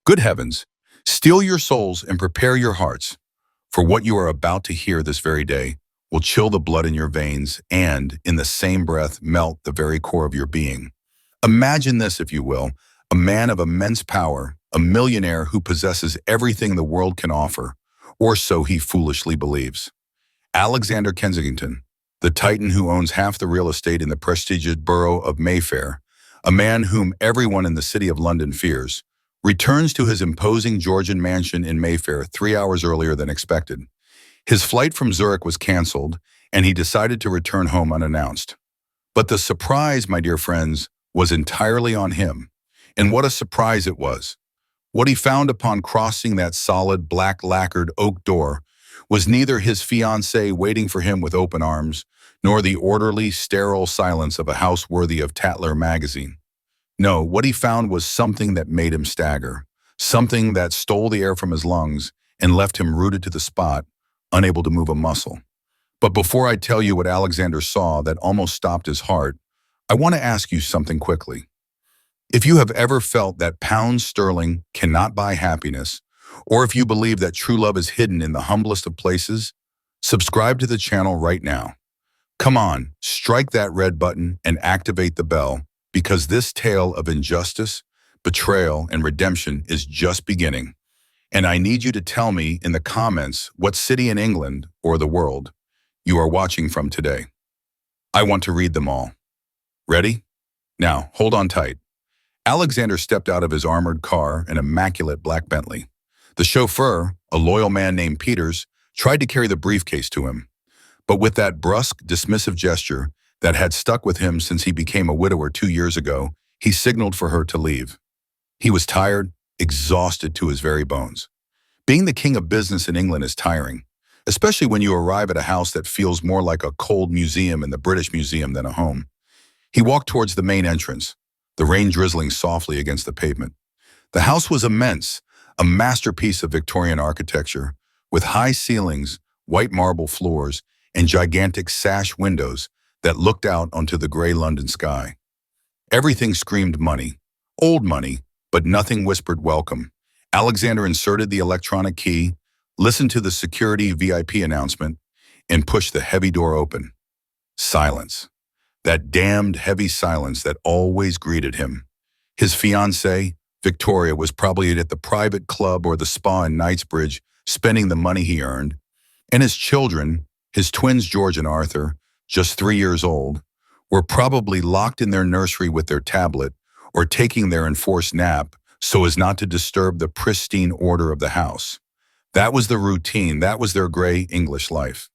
Good heavens, steel your souls and prepare your hearts, for what you are about to hear this very day will chill the blood in your veins and, in the same breath, melt the very core of your being. Imagine this, if you will, a man of immense power, a millionaire who possesses everything the world can offer, or so he foolishly believes. Alexander Kensington, the titan who owns half the real estate in the prestigious borough of Mayfair, a man whom everyone in the city of London fears, returns to his imposing Georgian mansion in Mayfair 3 hours earlier than expected. His flight from Zurich was canceled, and he decided to return home unannounced. But the surprise, my dear friends, was entirely on him. And what a surprise it was. What he found upon crossing that solid, black lacquered oak door was neither his fiancée waiting for him with open arms, nor the orderly, sterile silence of a house worthy of Tatler magazine. No, what he found was something that made him stagger, something that stole the air from his lungs and left him rooted to the spot, unable to move a muscle. But before I tell you what Alexander saw that almost stopped his heart, I want to ask you something quickly. If you have ever felt that pounds sterling cannot buy happiness, or if you believe that true love is hidden in the humblest of places, subscribe to the channel right now. Come on, strike that red button and activate the bell, because this tale of injustice, betrayal, and redemption is just beginning. And I need you to tell me in the comments what city in England or the world you are watching from today. I want to read them all. Ready? Now, hold on tight. Alexander stepped out of his armored car, an immaculate black Bentley. The chauffeur, a loyal man named Peters, tried to carry the briefcase to him. But with that brusque, dismissive gesture that had stuck with him since he became a widower 2 years ago, he signaled for her to leave. He was tired, exhausted to his very bones. Being the king of business in England is tiring, especially when you arrive at a house that feels more like a cold museum in the British Museum than a home. He walked towards the main entrance, the rain drizzling softly against the pavement. The house was immense, a masterpiece of Victorian architecture, with high ceilings, white marble floors, and gigantic sash windows that looked out onto the gray London sky. Everything screamed money, old money, but nothing whispered welcome. Alexander inserted the electronic key, listened to the security VIP announcement, and pushed the heavy door open. Silence. That damned heavy silence that always greeted him. His fiancée, Victoria, was probably at the private club or the spa in Knightsbridge, spending the money he earned, and his children, his twins George and Arthur, just 3 years old, were probably locked in their nursery with their tablet or taking their enforced nap so as not to disturb the pristine order of the house. That was the routine, that was their gray English life.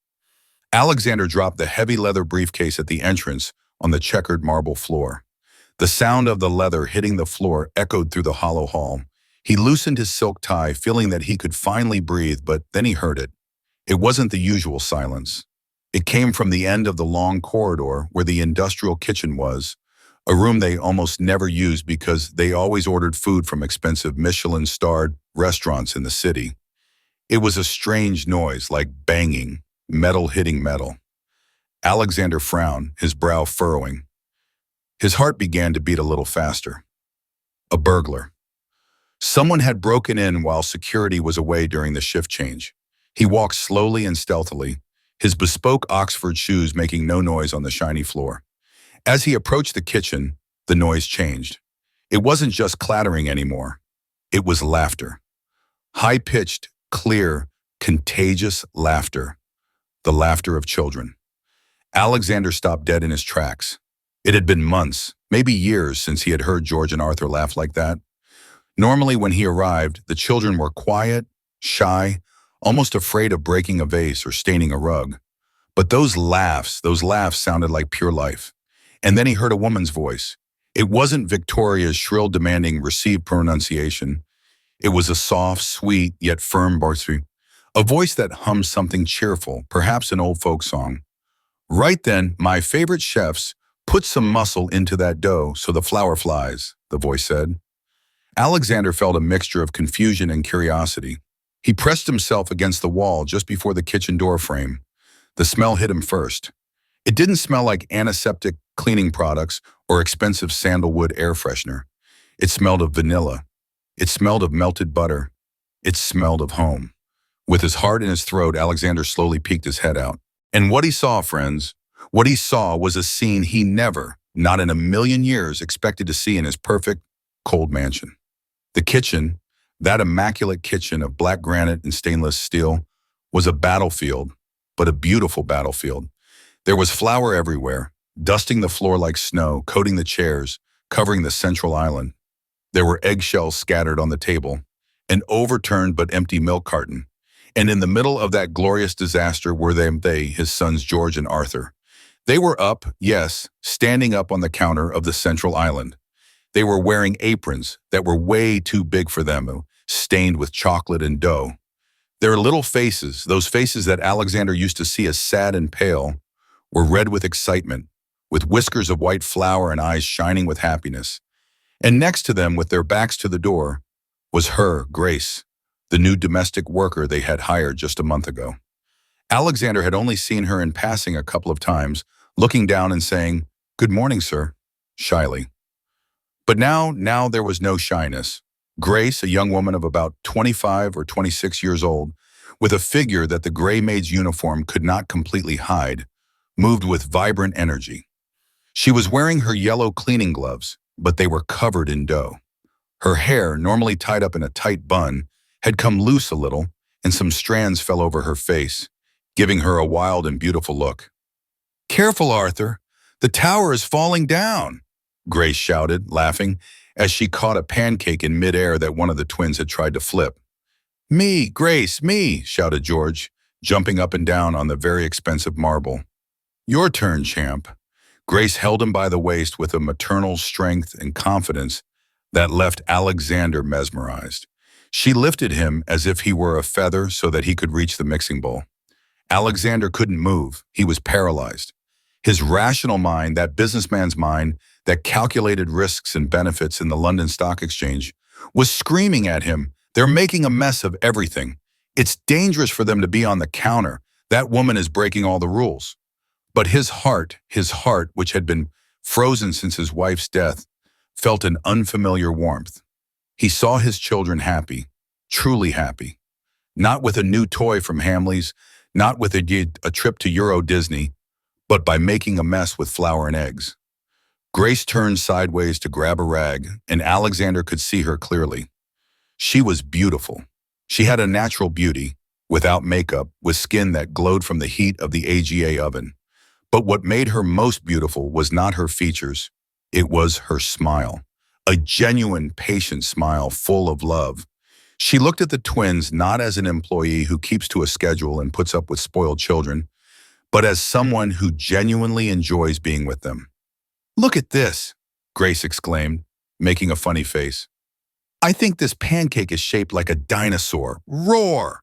Alexander dropped the heavy leather briefcase at the entrance on the checkered marble floor. The sound of the leather hitting the floor echoed through the hollow hall. He loosened his silk tie, feeling that he could finally breathe, but then he heard it. It wasn't the usual silence. It came from the end of the long corridor where the industrial kitchen was, a room they almost never used because they always ordered food from expensive Michelin-starred restaurants in the city. It was a strange noise, like banging, metal hitting metal. Alexander frowned, his brow furrowing. His heart began to beat a little faster. A burglar. Someone had broken in while security was away during the shift change. He walked slowly and stealthily, his bespoke Oxford shoes making no noise on the shiny floor. As he approached the kitchen, the noise changed. It wasn't just clattering anymore. It was laughter. High-pitched, clear, contagious laughter. The laughter of children. Alexander stopped dead in his tracks. It had been months, maybe years, since he had heard George and Arthur laugh like that. Normally, when he arrived, the children were quiet, shy, almost afraid of breaking a vase or staining a rug. But those laughs sounded like pure life. And then he heard a woman's voice. It wasn't Victoria's shrill, demanding, received pronunciation. It was a soft, sweet, yet firm voice, a voice that hummed something cheerful, perhaps an old folk song. Right then, my favorite chefs put some muscle into that dough so the flour flies, the voice said. Alexander felt a mixture of confusion and curiosity. He pressed himself against the wall just before the kitchen door frame. The smell hit him first. It didn't smell like antiseptic cleaning products or expensive sandalwood air freshener. It smelled of vanilla, It smelled of melted butter. It smelled of home. With his heart in his throat, Alexander slowly peeked his head out. And what he saw, friends, what he saw was a scene he never, not in a million years, expected to see in his perfect, cold mansion. The kitchen, that immaculate kitchen of black granite and stainless steel, was a battlefield, but a beautiful battlefield. There was flour everywhere, dusting the floor like snow, coating the chairs, covering the central island. There were eggshells scattered on the table, an overturned but empty milk carton, and in the middle of that glorious disaster were his sons George and Arthur. They were up, yes, standing up on the counter of the central island. They were wearing aprons that were way too big for them, stained with chocolate and dough. Their little faces, those faces that Alexander used to see as sad and pale, were red with excitement, with whiskers of white flour and eyes shining with happiness. And next to them, with their backs to the door, was her, Grace, the new domestic worker they had hired just a month ago. Alexander had only seen her in passing a couple of times, looking down and saying, "Good morning, sir," shyly. But now there was no shyness. Grace, a young woman of about 25 or 26 years old, with a figure that the gray maid's uniform could not completely hide, moved with vibrant energy. She was wearing her yellow cleaning gloves, but they were covered in dough. Her hair, normally tied up in a tight bun, had come loose a little, and some strands fell over her face, giving her a wild and beautiful look. "Careful, Arthur! The tower is falling down!" Grace shouted, laughing, as she caught a pancake in midair that one of the twins had tried to flip. "Me, Grace, me!" shouted George, jumping up and down on the very expensive marble. "Your turn, champ." Grace held him by the waist with a maternal strength and confidence that left Alexander mesmerized. She lifted him as if he were a feather so that he could reach the mixing bowl. Alexander couldn't move. He was paralyzed. His rational mind, that businessman's mind that calculated risks and benefits in the London Stock Exchange, was screaming at him, "They're making a mess of everything. It's dangerous for them to be on the counter. That woman is breaking all the rules." But his heart, which had been frozen since his wife's death, felt an unfamiliar warmth. He saw his children happy, truly happy. Not with a new toy from Hamley's, not with a trip to Euro Disney, but by making a mess with flour and eggs. Grace turned sideways to grab a rag, and Alexander could see her clearly. She was beautiful. She had a natural beauty, without makeup, with skin that glowed from the heat of the AGA oven. But what made her most beautiful was not her features. It was her smile. A genuine, patient smile full of love. She looked at the twins not as an employee who keeps to a schedule and puts up with spoiled children, but as someone who genuinely enjoys being with them. "Look at this," Grace exclaimed, making a funny face. "I think this pancake is shaped like a dinosaur. Roar!"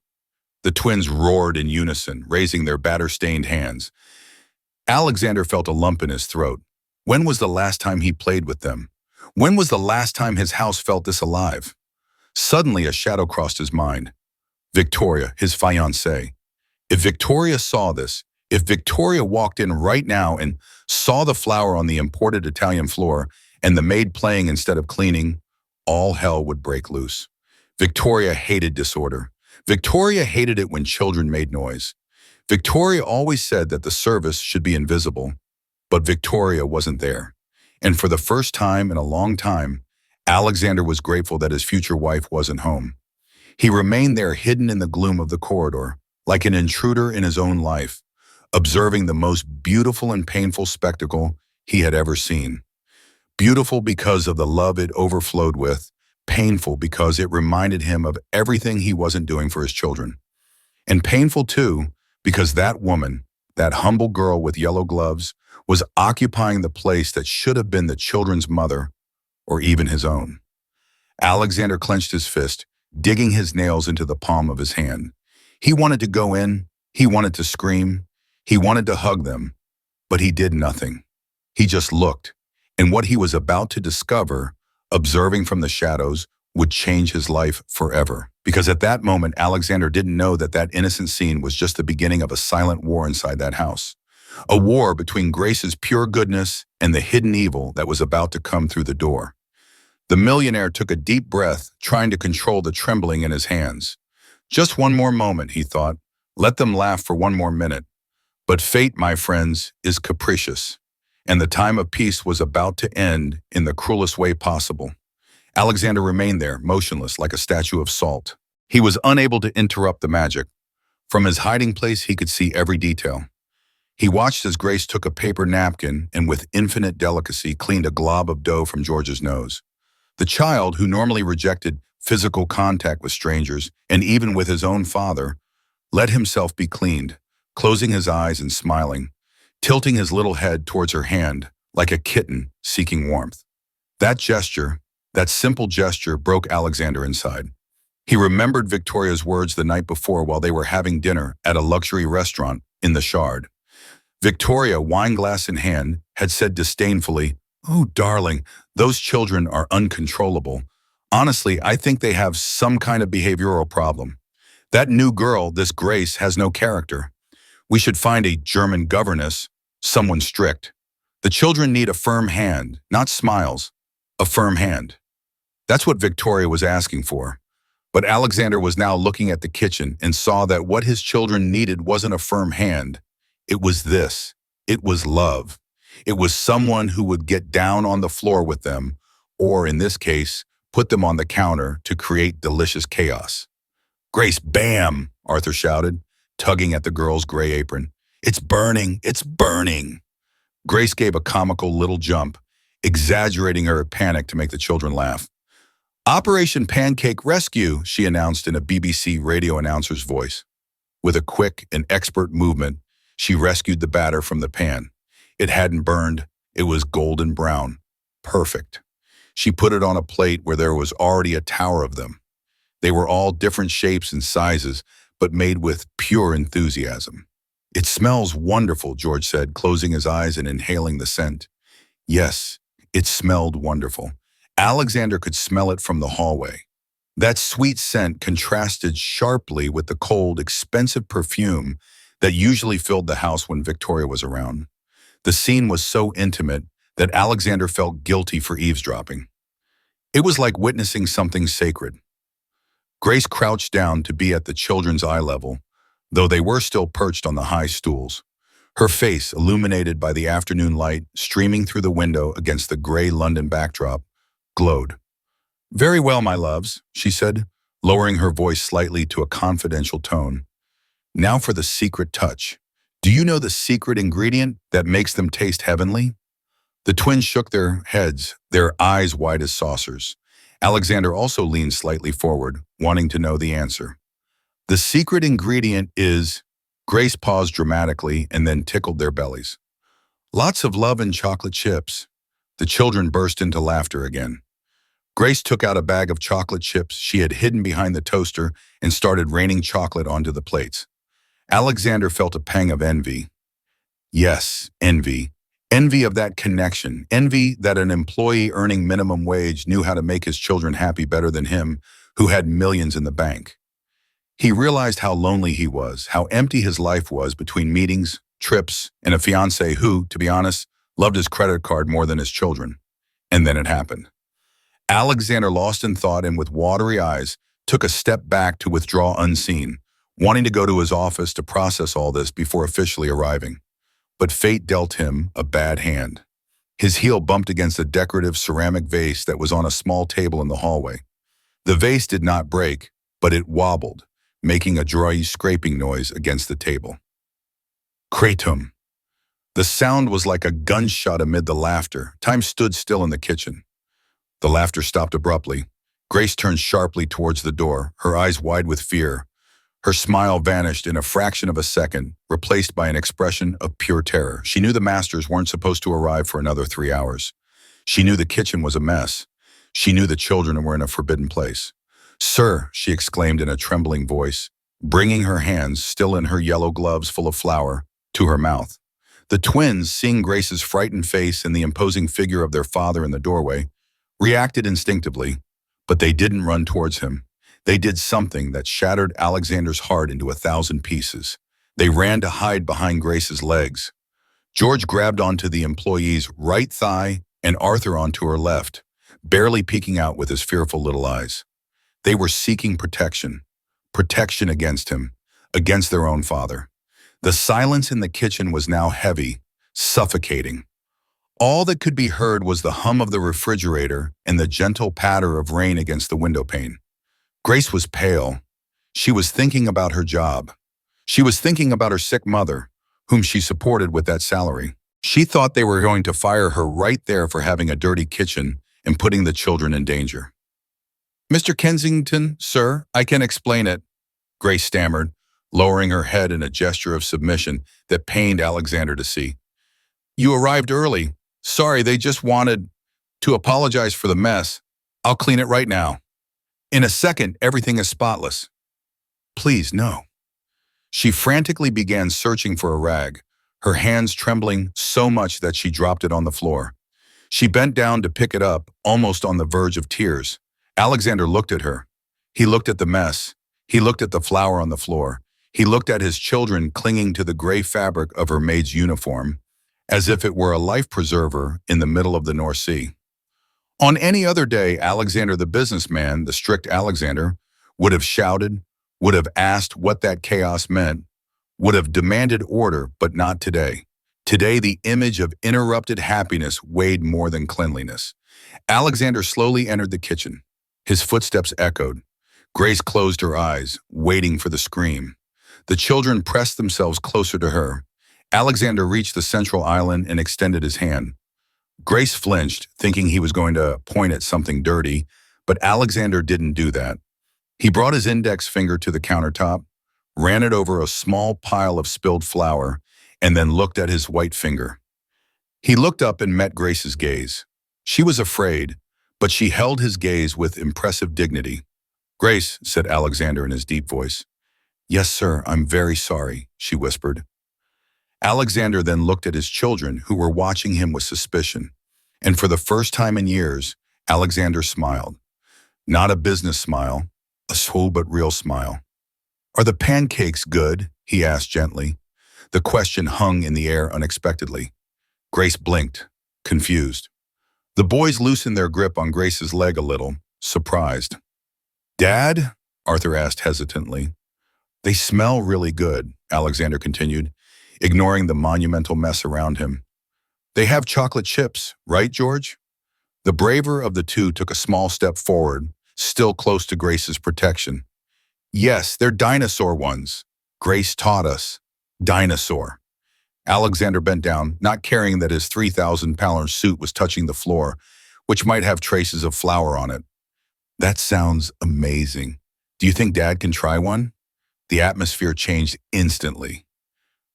The twins roared in unison, raising their batter-stained hands. Alexander felt a lump in his throat. When was the last time he played with them? When was the last time his house felt this alive? Suddenly, a shadow crossed his mind. Victoria, his fiancée. If Victoria saw this, if Victoria walked in right now and saw the flour on the imported Italian floor and the maid playing instead of cleaning, all hell would break loose. Victoria hated disorder. Victoria hated it when children made noise. Victoria always said that the service should be invisible, but Victoria wasn't there. And for the first time in a long time, Alexander was grateful that his future wife wasn't home. He remained there hidden in the gloom of the corridor, like an intruder in his own life, observing the most beautiful and painful spectacle he had ever seen. Beautiful because of the love it overflowed with, painful because it reminded him of everything he wasn't doing for his children. And painful too, because that woman, that humble girl with yellow gloves, was occupying the place that should have been the children's mother, or even his own. Alexander clenched his fist, digging his nails into the palm of his hand. He wanted to go in, he wanted to scream, he wanted to hug them, but he did nothing. He just looked, and what he was about to discover, observing from the shadows, would change his life forever. Because at that moment, Alexander didn't know that that innocent scene was just the beginning of a silent war inside that house. A war between Grace's pure goodness and the hidden evil that was about to come through the door. The millionaire took a deep breath, trying to control the trembling in his hands. Just one more moment, he thought. Let them laugh for one more minute. But fate, my friends, is capricious, and the time of peace was about to end in the cruelest way possible. Alexander remained there, motionless like a statue of salt. He was unable to interrupt the magic. From his hiding place, he could see every detail. He watched as Grace took a paper napkin and with infinite delicacy cleaned a glob of dough from George's nose. The child, who normally rejected physical contact with strangers and even with his own father, let himself be cleaned, closing his eyes and smiling, tilting his little head towards her hand like a kitten seeking warmth. That gesture, that simple gesture, broke Alexander inside. He remembered Victoria's words the night before while they were having dinner at a luxury restaurant in the Shard. Victoria, wineglass in hand, had said disdainfully, "Oh, darling, those children are uncontrollable. Honestly, I think they have some kind of behavioral problem. That new girl, this Grace, has no character. We should find a German governess, someone strict. The children need a firm hand, not smiles, a firm hand." That's what Victoria was asking for. But Alexander was now looking at the kitchen and saw that what his children needed wasn't a firm hand. It was this. It was love. It was someone who would get down on the floor with them, or in this case, put them on the counter to create delicious chaos. "Grace, bam!" Arthur shouted, tugging at the girl's gray apron. "It's burning! It's burning!" Grace gave a comical little jump, exaggerating her panic to make the children laugh. "Operation Pancake Rescue," she announced in a BBC radio announcer's voice. With a quick and expert movement, she rescued the batter from the pan. It hadn't burned. It was golden brown. Perfect. She put it on a plate where there was already a tower of them. They were all different shapes and sizes, but made with pure enthusiasm. "It smells wonderful," George said, closing his eyes and inhaling the scent. Yes, it smelled wonderful. Alexander could smell it from the hallway. That sweet scent contrasted sharply with the cold, expensive perfume that usually filled the house when Victoria was around. The scene was so intimate that Alexander felt guilty for eavesdropping. It was like witnessing something sacred. Grace crouched down to be at the children's eye level, though they were still perched on the high stools. Her face, illuminated by the afternoon light streaming through the window against the gray London backdrop, glowed. "Very well, my loves," she said, lowering her voice slightly to a confidential tone. "Now for the secret touch. Do you know the secret ingredient that makes them taste heavenly?" The twins shook their heads, their eyes wide as saucers. Alexander also leaned slightly forward, wanting to know the answer. "The secret ingredient is..." Grace paused dramatically and then tickled their bellies. "Lots of love and chocolate chips." The children burst into laughter again. Grace took out a bag of chocolate chips she had hidden behind the toaster and started raining chocolate onto the plates. Alexander felt a pang of envy. Yes, envy. Envy of that connection. Envy that an employee earning minimum wage knew how to make his children happy better than him, who had millions in the bank. He realized how lonely he was, how empty his life was between meetings, trips, and a fiancée who, to be honest, loved his credit card more than his children. And then it happened. Alexander, lost in thought and with watery eyes, took a step back to withdraw unseen, wanting to go to his office to process all this before officially arriving. But fate dealt him a bad hand. His heel bumped against a decorative ceramic vase that was on a small table in the hallway. The vase did not break, but it wobbled, making a dry scraping noise against the table. Kratom. The sound was like a gunshot amid the laughter. Time stood still in the kitchen. The laughter stopped abruptly. Grace turned sharply towards the door, her eyes wide with fear. Her smile vanished in a fraction of a second, replaced by an expression of pure terror. She knew the masters weren't supposed to arrive for another 3 hours. She knew the kitchen was a mess. She knew the children were in a forbidden place. "Sir," she exclaimed in a trembling voice, bringing her hands, still in her yellow gloves full of flour, to her mouth. The twins, seeing Grace's frightened face and the imposing figure of their father in the doorway, reacted instinctively, but they didn't run towards him. They did something that shattered Alexander's heart into 1,000 pieces. They ran to hide behind Grace's legs. George grabbed onto the employee's right thigh and Arthur onto her left, barely peeking out with his fearful little eyes. They were seeking protection. Protection against him, against their own father. The silence in the kitchen was now heavy, suffocating. All that could be heard was the hum of the refrigerator and the gentle patter of rain against the window pane. Grace was pale. She was thinking about her job. She was thinking about her sick mother, whom she supported with that salary. She thought they were going to fire her right there for having a dirty kitchen and putting the children in danger. "Mr. Kensington, sir, I can explain it," Grace stammered, lowering her head in a gesture of submission that pained Alexander to see. "You arrived early. Sorry, they just wanted to apologize for the mess. I'll clean it right now. In a second, everything is spotless." "Please, no." She frantically began searching for a rag, her hands trembling so much that she dropped it on the floor. She bent down to pick it up, almost on the verge of tears. Alexander looked at her. He looked at the mess. He looked at the flour on the floor. He looked at his children clinging to the gray fabric of her maid's uniform, as if it were a life preserver in the middle of the North Sea. On any other day, Alexander the businessman, the strict Alexander, would have shouted, would have asked what that chaos meant, would have demanded order, but not today. Today, the image of interrupted happiness weighed more than cleanliness. Alexander slowly entered the kitchen. His footsteps echoed. Grace closed her eyes, waiting for the scream. The children pressed themselves closer to her. Alexander reached the central island and extended his hand. Grace flinched, thinking he was going to point at something dirty, but Alexander didn't do that. He brought his index finger to the countertop, ran it over a small pile of spilled flour, and then looked at his white finger. He looked up and met Grace's gaze. She was afraid, but she held his gaze with impressive dignity. "Grace," said Alexander in his deep voice. "Yes, sir, I'm very sorry," she whispered. Alexander then looked at his children, who were watching him with suspicion. And for the first time in years, Alexander smiled. Not a business smile, a slow but real smile. "Are the pancakes good?" he asked gently. The question hung in the air unexpectedly. Grace blinked, confused. The boys loosened their grip on Grace's leg a little, surprised. "Dad?" Arthur asked hesitantly. "They smell really good," Alexander continued, ignoring the monumental mess around him. "They have chocolate chips, right, George?" The braver of the two took a small step forward, still close to Grace's protection. "Yes, they're dinosaur ones. Grace taught us. Dinosaur." Alexander bent down, not caring that his 3,000-pound suit was touching the floor, which might have traces of flour on it. "That sounds amazing. Do you think Dad can try one?" The atmosphere changed instantly.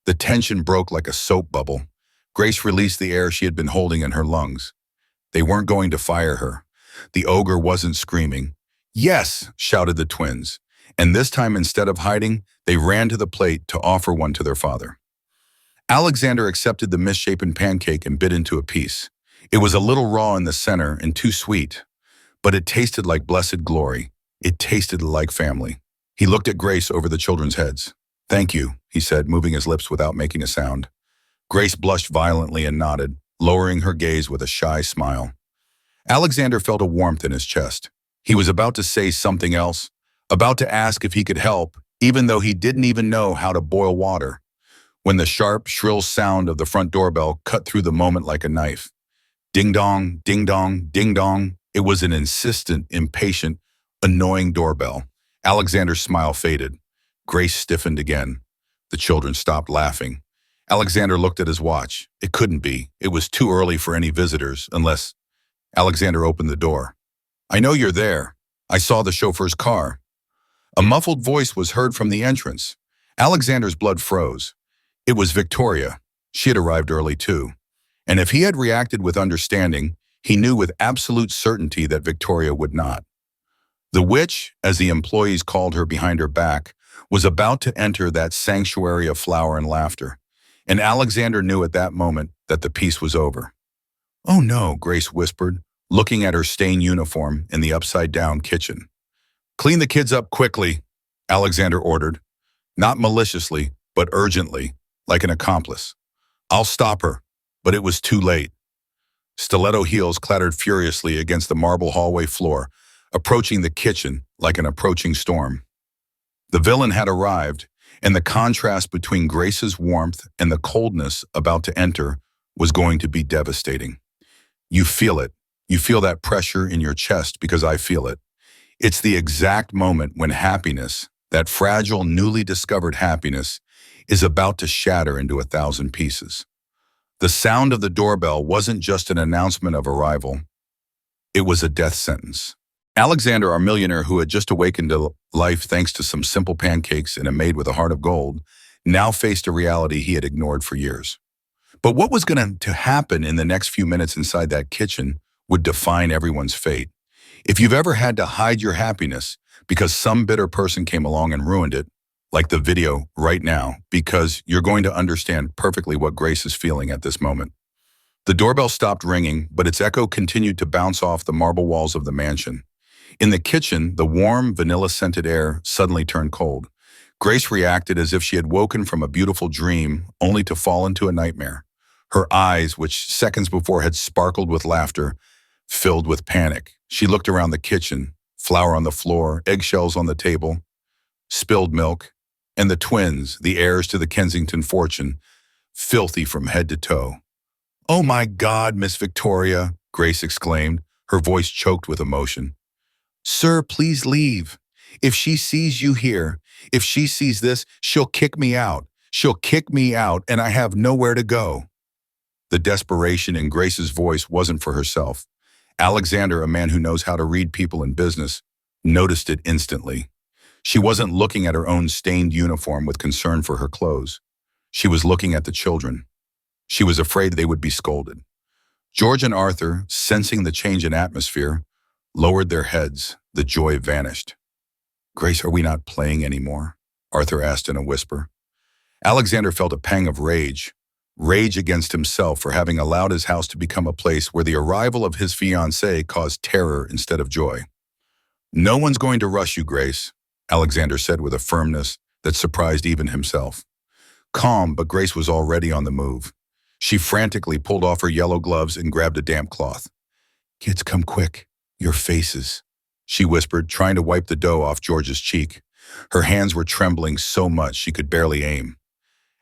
The tension broke like a soap bubble. Grace released the air she had been holding in her lungs. They weren't going to fire her. The ogre wasn't screaming. "Yes!" shouted the twins. And this time, instead of hiding, they ran to the plate to offer one to their father. Alexander accepted the misshapen pancake and bit into a piece. It was a little raw in the center and too sweet, but it tasted like blessed glory. It tasted like family. He looked at Grace over the children's heads. "Thank you," he said, moving his lips without making a sound. Grace blushed violently and nodded, lowering her gaze with a shy smile. Alexander felt a warmth in his chest. He was about to say something else, about to ask if he could help, even though he didn't even know how to boil water, when the sharp, shrill sound of the front doorbell cut through the moment like a knife. Ding-dong, ding-dong, ding-dong. It was an insistent, impatient, annoying doorbell. Alexander's smile faded. Grace stiffened again. The children stopped laughing. Alexander looked at his watch. It couldn't be. It was too early for any visitors, unless... Alexander opened the door. "I know you're there. I saw the chauffeur's car." A muffled voice was heard from the entrance. Alexander's blood froze. It was Victoria. She had arrived early too. And if he had reacted with understanding, he knew with absolute certainty that Victoria would not. The witch, as the employees called her behind her back, was about to enter that sanctuary of flour and laughter. And Alexander knew at that moment that the piece was over. "Oh no," Grace whispered, looking at her stained uniform in the upside-down kitchen. "Clean the kids up quickly," Alexander ordered, not maliciously, but urgently, like an accomplice. "I'll stop her," but it was too late. Stiletto heels clattered furiously against the marble hallway floor, approaching the kitchen like an approaching storm. The villain had arrived, and the contrast between Grace's warmth and the coldness about to enter was going to be devastating. You feel it. You feel that pressure in your chest because I feel it. It's the exact moment when happiness, that fragile, newly discovered happiness, is about to shatter into 1,000 pieces. The sound of the doorbell wasn't just an announcement of arrival. It was a death sentence. Alexander, our millionaire who had just awakened to life thanks to some simple pancakes and a maid with a heart of gold, now faced a reality he had ignored for years. But what was going to happen in the next few minutes inside that kitchen would define everyone's fate. If you've ever had to hide your happiness because some bitter person came along and ruined it, like the video right now, because you're going to understand perfectly what Grace is feeling at this moment. The doorbell stopped ringing, but its echo continued to bounce off the marble walls of the mansion. In the kitchen, the warm, vanilla-scented air suddenly turned cold. Grace reacted as if she had woken from a beautiful dream, only to fall into a nightmare. Her eyes, which seconds before had sparkled with laughter, filled with panic. She looked around the kitchen, flour on the floor, eggshells on the table, spilled milk, and the twins, the heirs to the Kensington fortune, filthy from head to toe. "Oh my God, Miss Victoria," Grace exclaimed, her voice choked with emotion. "Sir, please leave. If she sees you here, if she sees this, she'll kick me out. She'll kick me out, and I have nowhere to go." The desperation in Grace's voice wasn't for herself. Alexander, a man who knows how to read people in business, noticed it instantly. She wasn't looking at her own stained uniform with concern for her clothes. She was looking at the children. She was afraid they would be scolded. George and Arthur, sensing the change in atmosphere, lowered their heads. The joy vanished. "Grace, are we not playing anymore?" Arthur asked in a whisper. Alexander felt a pang of rage against himself for having allowed his house to become a place where the arrival of his fiancée caused terror instead of joy. "No one's going to rush you, Grace," Alexander said with a firmness that surprised even himself. Calm, but Grace was already on the move. She frantically pulled off her yellow gloves and grabbed a damp cloth. "Kids, come quick. Your faces," she whispered, trying to wipe the dough off George's cheek. Her hands were trembling so much she could barely aim.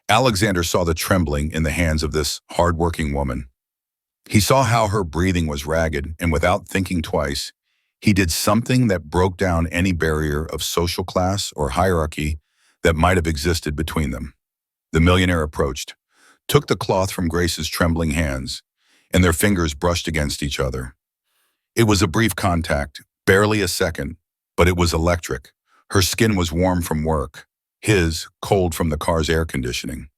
Alexander saw the trembling in the hands of this hard-working woman. He saw how her breathing was ragged, and without thinking twice, he did something that broke down any barrier of social class or hierarchy that might have existed between them. The millionaire approached, took the cloth from Grace's trembling hands, and their fingers brushed against each other. It was a brief contact, barely a second, but it was electric. Her skin was warm from work, his cold from the car's air conditioning.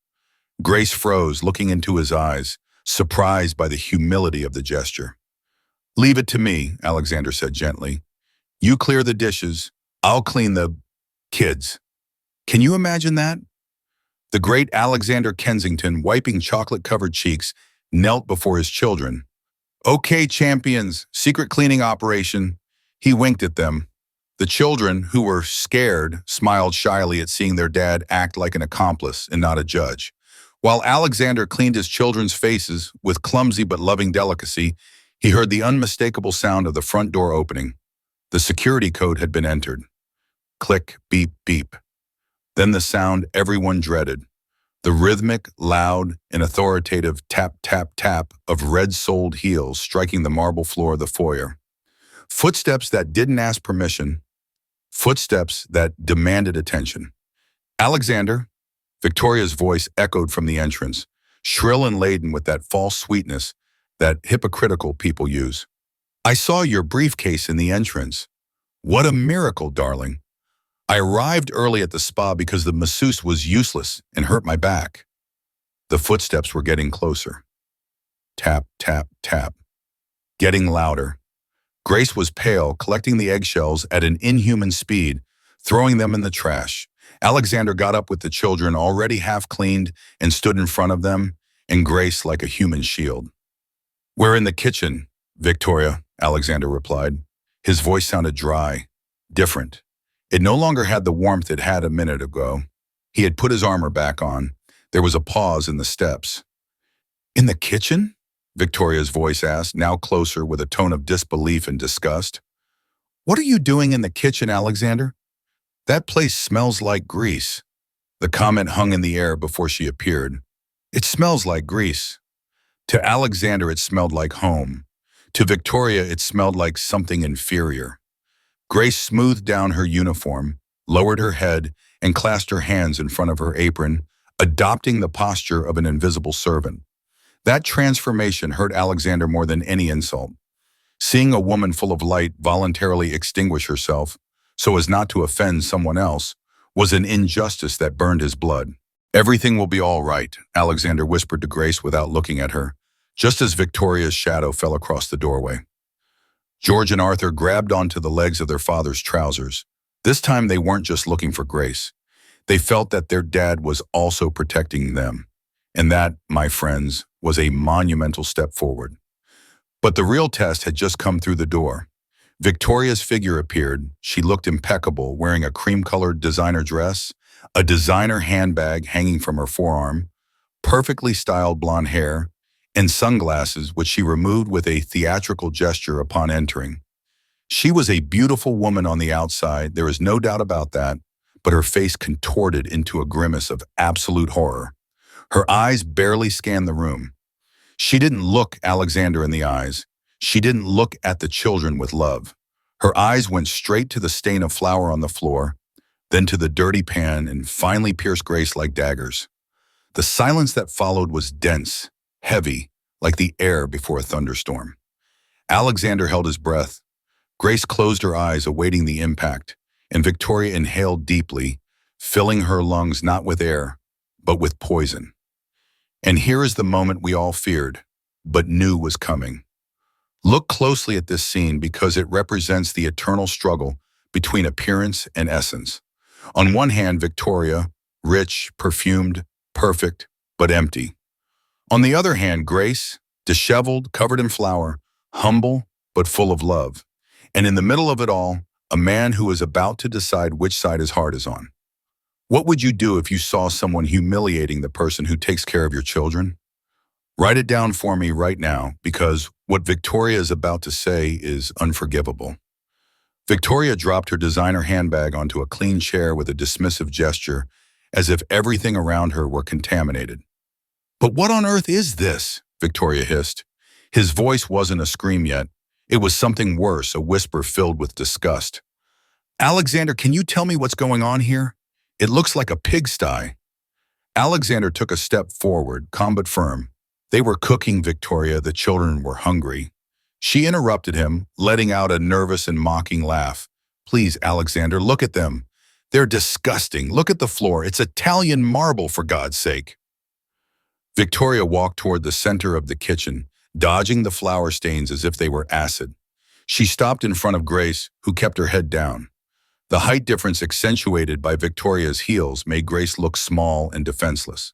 Grace froze, looking into his eyes, surprised by the humility of the gesture. "Leave it to me," Alexander said gently. "You clear the dishes, I'll clean the kids." Can you imagine that? The great Alexander Kensington, wiping chocolate-covered cheeks, knelt before his children. "Okay, champions, secret cleaning operation." He winked at them. The children, who were scared, smiled shyly at seeing their dad act like an accomplice and not a judge. While Alexander cleaned his children's faces with clumsy but loving delicacy, he heard the unmistakable sound of the front door opening. The security code had been entered. Click, beep, beep. Then the sound everyone dreaded. The rhythmic, loud, and authoritative tap, tap, tap of red-soled heels striking the marble floor of the foyer. Footsteps that didn't ask permission. Footsteps that demanded attention. "Alexander," Victoria's voice echoed from the entrance, shrill and laden with that false sweetness that hypocritical people use. "I saw your briefcase in the entrance. What a miracle, darling. I arrived early at the spa because the masseuse was useless and hurt my back." The footsteps were getting closer. Tap, tap, tap. Getting louder. Grace was pale, collecting the eggshells at an inhuman speed, throwing them in the trash. Alexander got up with the children already half cleaned and stood in front of them, and Grace like a human shield. "We're in the kitchen, Victoria," Alexander replied. His voice sounded dry, different. It no longer had the warmth it had a minute ago. He had put his armor back on. There was a pause in the steps. "In the kitchen?" Victoria's voice asked, now closer with a tone of disbelief and disgust. What are you doing in the kitchen, Alexander? That place smells like grease. The comment hung in the air before she appeared. It smells like grease. To Alexander, it smelled like home. To Victoria, it smelled like something inferior. Grace smoothed down her uniform, lowered her head, and clasped her hands in front of her apron, adopting the posture of an invisible servant. That transformation hurt Alexander more than any insult. Seeing a woman full of light voluntarily extinguish herself, so as not to offend someone else, was an injustice that burned his blood. Everything will be all right, Alexander whispered to Grace without looking at her, just as Victoria's shadow fell across the doorway. George and Arthur grabbed onto the legs of their father's trousers. This time they weren't just looking for Grace. They felt that their dad was also protecting them. And that, my friends, was a monumental step forward. But the real test had just come through the door. Victoria's figure appeared. She looked impeccable, wearing a cream-colored designer dress, a designer handbag hanging from her forearm, perfectly styled blonde hair, and sunglasses which she removed with a theatrical gesture upon entering. She was a beautiful woman on the outside, there is no doubt about that, but her face contorted into a grimace of absolute horror. Her eyes barely scanned the room. She didn't look Alexander in the eyes. She didn't look at the children with love. Her eyes went straight to the stain of flour on the floor, then to the dirty pan, and finally pierced Grace like daggers. The silence that followed was dense, heavy, like the air before a thunderstorm. Alexander held his breath. Grace closed her eyes, awaiting the impact, and Victoria inhaled deeply, filling her lungs not with air, but with poison. And here is the moment we all feared, but knew was coming. Look closely at this scene because it represents the eternal struggle between appearance and essence. On one hand, Victoria, rich, perfumed, perfect, but empty. On the other hand, Grace, disheveled, covered in flour, humble, but full of love. And in the middle of it all, a man who is about to decide which side his heart is on. What would you do if you saw someone humiliating the person who takes care of your children? Write it down for me right now, because what Victoria is about to say is unforgivable. Victoria dropped her designer handbag onto a clean chair with a dismissive gesture, as if everything around her were contaminated. But what on earth is this? Victoria hissed. His voice wasn't a scream yet. It was something worse, a whisper filled with disgust. Alexander, can you tell me what's going on here? It looks like a pigsty. Alexander took a step forward, calm but firm. They were cooking, Victoria. The children were hungry. She interrupted him, letting out a nervous and mocking laugh. Please, Alexander, look at them. They're disgusting. Look at the floor. It's Italian marble, for God's sake. Victoria walked toward the center of the kitchen, dodging the flour stains as if they were acid. She stopped in front of Grace, who kept her head down. The height difference accentuated by Victoria's heels made Grace look small and defenseless.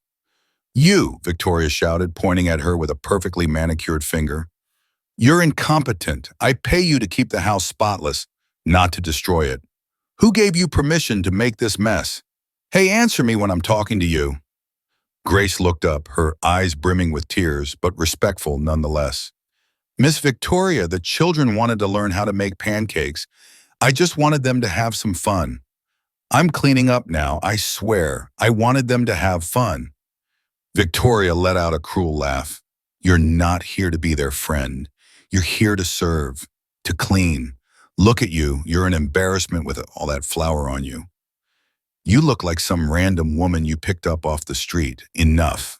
You, Victoria shouted, pointing at her with a perfectly manicured finger. You're incompetent. I pay you to keep the house spotless, not to destroy it. Who gave you permission to make this mess? Hey, answer me when I'm talking to you. Grace looked up, her eyes brimming with tears, but respectful nonetheless. Miss Victoria, the children wanted to learn how to make pancakes. I just wanted them to have some fun. I'm cleaning up now, I swear. I wanted them to have fun. Victoria let out a cruel laugh. You're not here to be their friend. You're here to serve, to clean. Look at you, you're an embarrassment with all that flour on you. You look like some random woman you picked up off the street. Enough.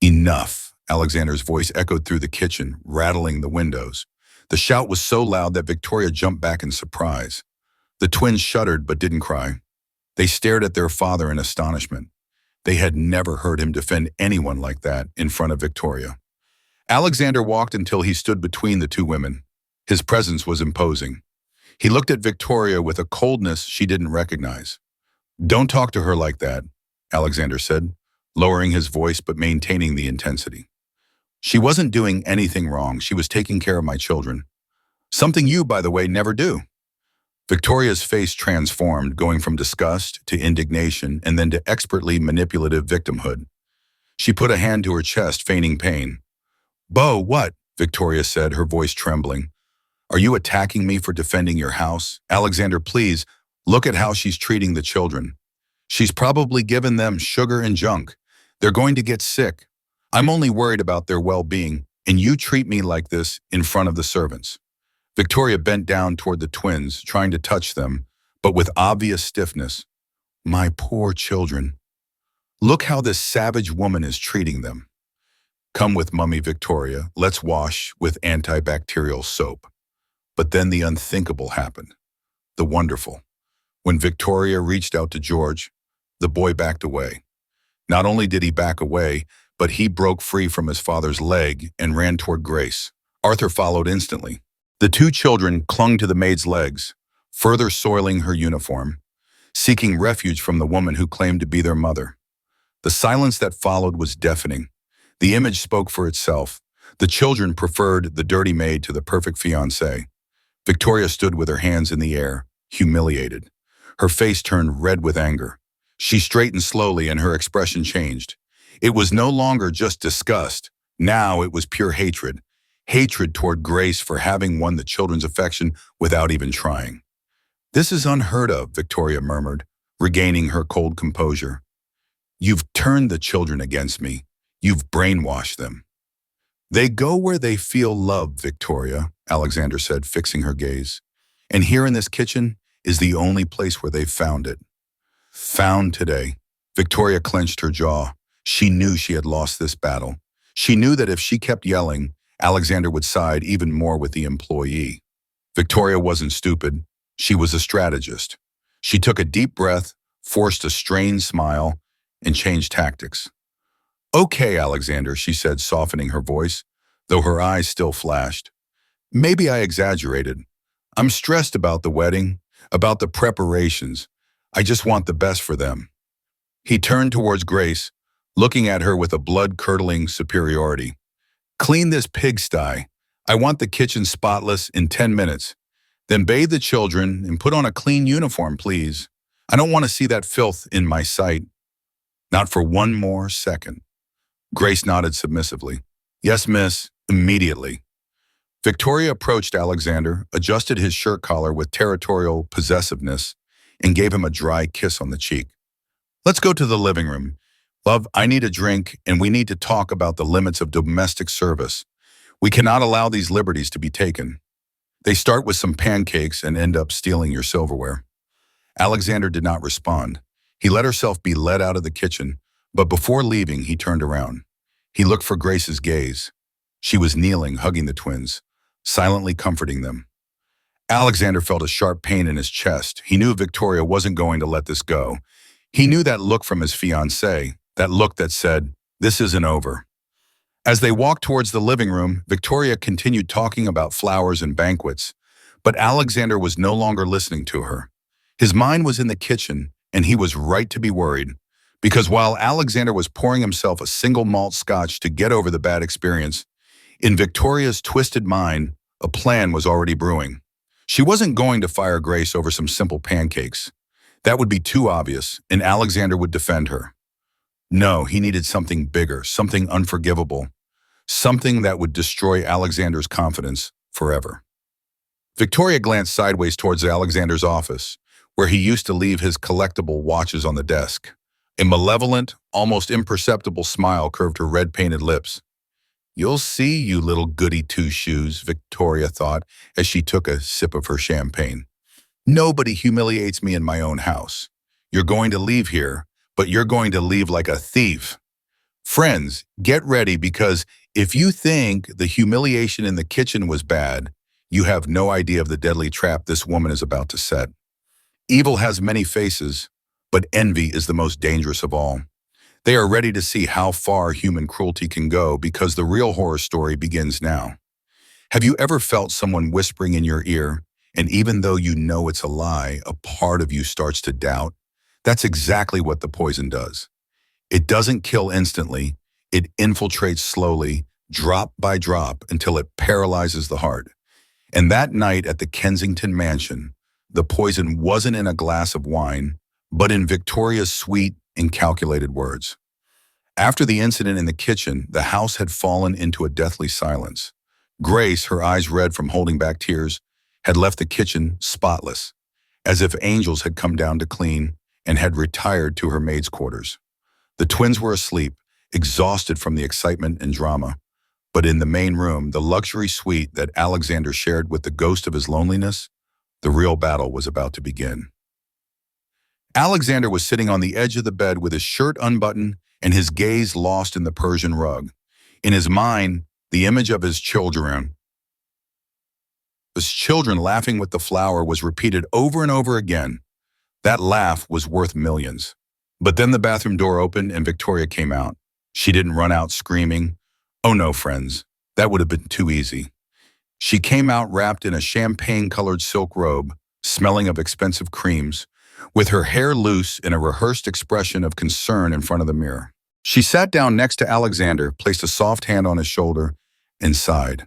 Enough. Alexander's voice echoed through the kitchen, rattling the windows. The shout was so loud that Victoria jumped back in surprise. The twins shuddered but didn't cry. They stared at their father in astonishment. They had never heard him defend anyone like that in front of Victoria. Alexander walked until he stood between the two women. His presence was imposing. He looked at Victoria with a coldness she didn't recognize. Don't talk to her like that, Alexander said, lowering his voice but maintaining the intensity. She wasn't doing anything wrong. She was taking care of my children. Something you, by the way, never do. Victoria's face transformed, going from disgust to indignation and then to expertly manipulative victimhood. She put a hand to her chest, feigning pain. "Beau, what?" Victoria said, her voice trembling. "Are you attacking me for defending your house? Alexander, please, look at how she's treating the children. She's probably given them sugar and junk. They're going to get sick. I'm only worried about their well-being, and you treat me like this in front of the servants." Victoria bent down toward the twins, trying to touch them, but with obvious stiffness. "My poor children. Look how this savage woman is treating them. Come with Mummy Victoria. Let's wash with antibacterial soap." But then the unthinkable happened. The wonderful. When Victoria reached out to George, the boy backed away. Not only did he back away, but he broke free from his father's leg and ran toward Grace. Arthur followed instantly. The two children clung to the maid's legs, further soiling her uniform, seeking refuge from the woman who claimed to be their mother. The silence that followed was deafening. The image spoke for itself. The children preferred the dirty maid to the perfect fiancée. Victoria stood with her hands in the air, humiliated. Her face turned red with anger. She straightened slowly and her expression changed. It was no longer just disgust. Now it was pure hatred. Hatred toward Grace for having won the children's affection without even trying. "This is unheard of," Victoria murmured, regaining her cold composure. "You've turned the children against me. You've brainwashed them." "They go where they feel love, Victoria," Alexander said, fixing her gaze. "And here in this kitchen is the only place where they've found it." Found today. Victoria clenched her jaw. She knew she had lost this battle. She knew that if she kept yelling, Alexander would side even more with the employee. Victoria wasn't stupid. She was a strategist. She took a deep breath, forced a strained smile, and changed tactics. "Okay, Alexander," she said, softening her voice, though her eyes still flashed. "Maybe I exaggerated. I'm stressed about the wedding, about the preparations. I just want the best for them." He turned towards Grace, looking at her with a blood-curdling superiority. "Clean this pigsty. I want the kitchen spotless in 10 minutes. Then bathe the children and put on a clean uniform, please. I don't want to see that filth in my sight. Not for one more second." Grace nodded submissively. "Yes, miss, immediately." Victoria approached Alexander, adjusted his shirt collar with territorial possessiveness, and gave him a dry kiss on the cheek. "Let's go to the living room. Love, I need a drink, and we need to talk about the limits of domestic service. We cannot allow these liberties to be taken. They start with some pancakes and end up stealing your silverware." Alexander did not respond. He let herself be led out of the kitchen, but before leaving, he turned around. He looked for Grace's gaze. She was kneeling, hugging the twins, silently comforting them. Alexander felt a sharp pain in his chest. He knew Victoria wasn't going to let this go. He knew that look from his fiancée, that look that said, "This isn't over." As they walked towards the living room, Victoria continued talking about flowers and banquets, but Alexander was no longer listening to her. His mind was in the kitchen, and he was right to be worried, because while Alexander was pouring himself a single malt scotch to get over the bad experience, in Victoria's twisted mind, a plan was already brewing. She wasn't going to fire Grace over some simple pancakes. That would be too obvious, and Alexander would defend her. No, he needed something bigger, something unforgivable, something that would destroy Alexander's confidence forever. Victoria glanced sideways towards Alexander's office, where he used to leave his collectible watches on the desk. A malevolent, almost imperceptible smile curved her red-painted lips. "You'll see, you little goody two-shoes," Victoria thought as she took a sip of her champagne. "Nobody humiliates me in my own house. You're going to leave here, but you're going to leave like a thief. Friends, get ready, because if you think the humiliation in the kitchen was bad, you have no idea of the deadly trap this woman is about to set. Evil has many faces, but envy is the most dangerous of all. They are ready to see how far human cruelty can go, because the real horror story begins now. Have you ever felt someone whispering in your ear, and even though you know it's a lie, a part of you starts to doubt? That's exactly what the poison does. It doesn't kill instantly. It infiltrates slowly, drop by drop, until it paralyzes the heart. And that night at the Kensington mansion, the poison wasn't in a glass of wine, but in Victoria's sweet and calculated words. After the incident in the kitchen, the house had fallen into a deathly silence. Grace, her eyes red from holding back tears, had left the kitchen spotless, as if angels had come down to clean, and had retired to her maid's quarters. The twins were asleep, exhausted from the excitement and drama. But in the main room, the luxury suite that Alexander shared with the ghost of his loneliness, the real battle was about to begin. Alexander was sitting on the edge of the bed with his shirt unbuttoned and his gaze lost in the Persian rug. In his mind, the image of his children laughing with the flower was repeated over and over again. That laugh was worth millions. But then the bathroom door opened and Victoria came out. She didn't run out screaming, "Oh no, friends, that would have been too easy." She came out wrapped in a champagne-colored silk robe, smelling of expensive creams, with her hair loose in a rehearsed expression of concern in front of the mirror. She sat down next to Alexander, placed a soft hand on his shoulder, and sighed.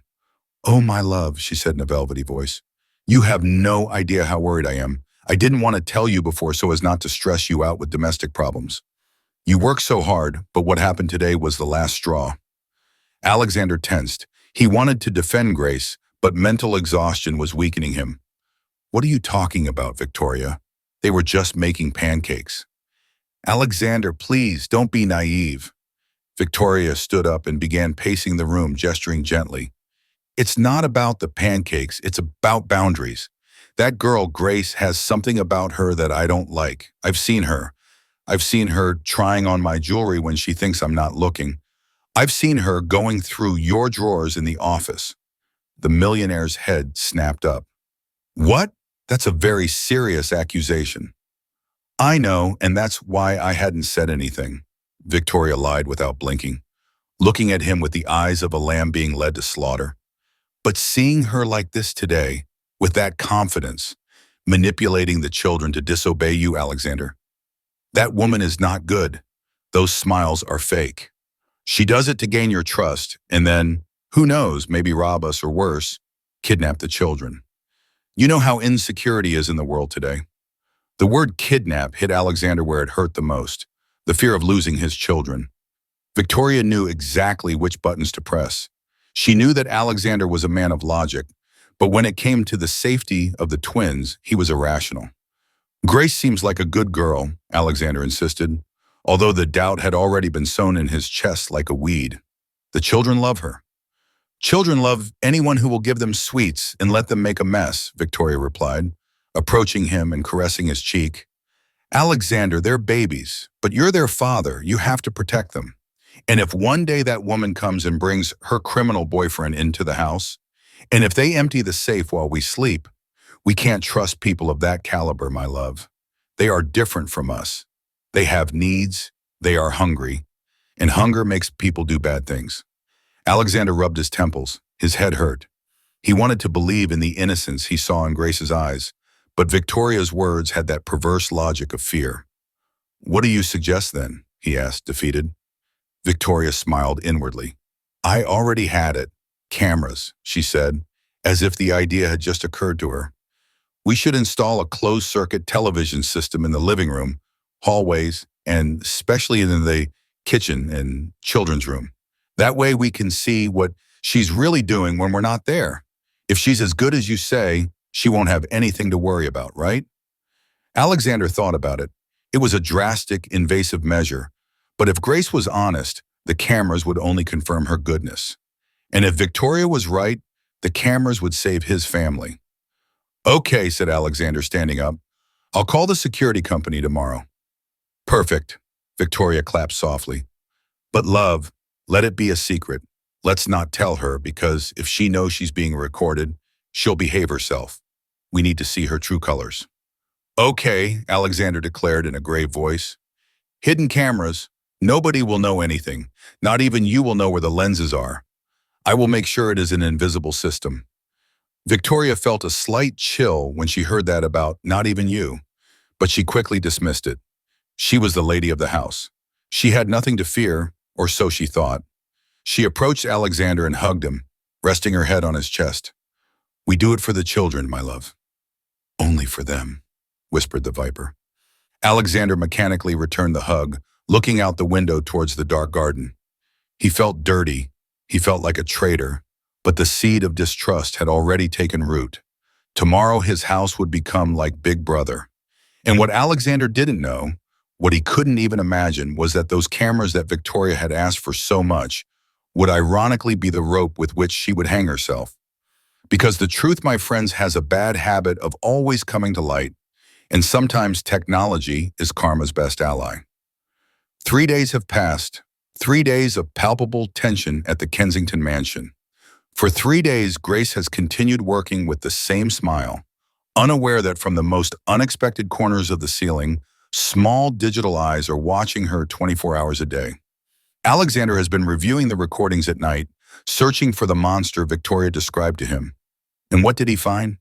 "Oh, my love," she said in a velvety voice. "You have no idea how worried I am. I didn't want to tell you before so as not to stress you out with domestic problems. You work so hard, but what happened today was the last straw." Alexander tensed. He wanted to defend Grace, but mental exhaustion was weakening him. "What are you talking about, Victoria? They were just making pancakes." "Alexander, please, don't be naive." Victoria stood up and began pacing the room, gesturing gently. "It's not about the pancakes, it's about boundaries. That girl, Grace, has something about her that I don't like. I've seen her. I've seen her trying on my jewelry when she thinks I'm not looking. I've seen her going through your drawers in the office." The millionaire's head snapped up. "What? That's a very serious accusation." "I know, and that's why I hadn't said anything," Victoria lied without blinking, looking at him with the eyes of a lamb being led to slaughter. "But seeing her like this today, with that confidence, manipulating the children to disobey you, Alexander, that woman is not good. Those smiles are fake. She does it to gain your trust, and then, who knows, maybe rob us or worse, kidnap the children. You know how insecurity is in the world today." The word kidnap hit Alexander where it hurt the most, the fear of losing his children. Victoria knew exactly which buttons to press. She knew that Alexander was a man of logic, but when it came to the safety of the twins, he was irrational. "Grace seems like a good girl," Alexander insisted, although the doubt had already been sown in his chest like a weed. "The children love her." "Children love anyone who will give them sweets and let them make a mess," Victoria replied, approaching him and caressing his cheek. "Alexander, they're babies, but you're their father. You have to protect them. And if one day that woman comes and brings her criminal boyfriend into the house, and if they empty the safe while we sleep, we can't trust people of that caliber, my love. They are different from us. They have needs, they are hungry, and hunger makes people do bad things." Alexander rubbed his temples. His head hurt. He wanted to believe in the innocence he saw in Grace's eyes, but Victoria's words had that perverse logic of fear. "What do you suggest then?" he asked, defeated. Victoria smiled inwardly. "I already had it. Cameras," she said, as if the idea had just occurred to her. "We should install a closed-circuit television system in the living room, hallways, and especially in the kitchen and children's room. That way we can see what she's really doing when we're not there. If she's as good as you say, she won't have anything to worry about, right?" Alexander thought about it. It was a drastic, invasive measure, but if Grace was honest, the cameras would only confirm her goodness. And if Victoria was right, the cameras would save his family. "Okay," said Alexander, standing up. "I'll call the security company tomorrow." "Perfect," Victoria clapped softly. "But love, let it be a secret. Let's not tell her, because if she knows she's being recorded, she'll behave herself. We need to see her true colors." "Okay," Alexander declared in a grave voice. "Hidden cameras. Nobody will know anything. Not even you will know where the lenses are. I will make sure it is an invisible system." Victoria felt a slight chill when she heard that about "not even you," but she quickly dismissed it. She was the lady of the house. She had nothing to fear, or so she thought. She approached Alexander and hugged him, resting her head on his chest. "We do it for the children, my love." "Only for them," whispered the viper. Alexander mechanically returned the hug, looking out the window towards the dark garden. He felt dirty. He felt like a traitor. But the seed of distrust had already taken root. Tomorrow his house would become like Big Brother. And what Alexander didn't know, what he couldn't even imagine, was that those cameras that Victoria had asked for so much would ironically be the rope with which she would hang herself. Because the truth, my friends, has a bad habit of always coming to light, and sometimes technology is karma's best ally. 3 days have passed, 3 days of palpable tension at the Kensington mansion. For 3 days, Grace has continued working with the same smile, unaware that from the most unexpected corners of the ceiling, small digital eyes are watching her 24 hours a day. Alexander has been reviewing the recordings at night, searching for the monster Victoria described to him. And what did he find?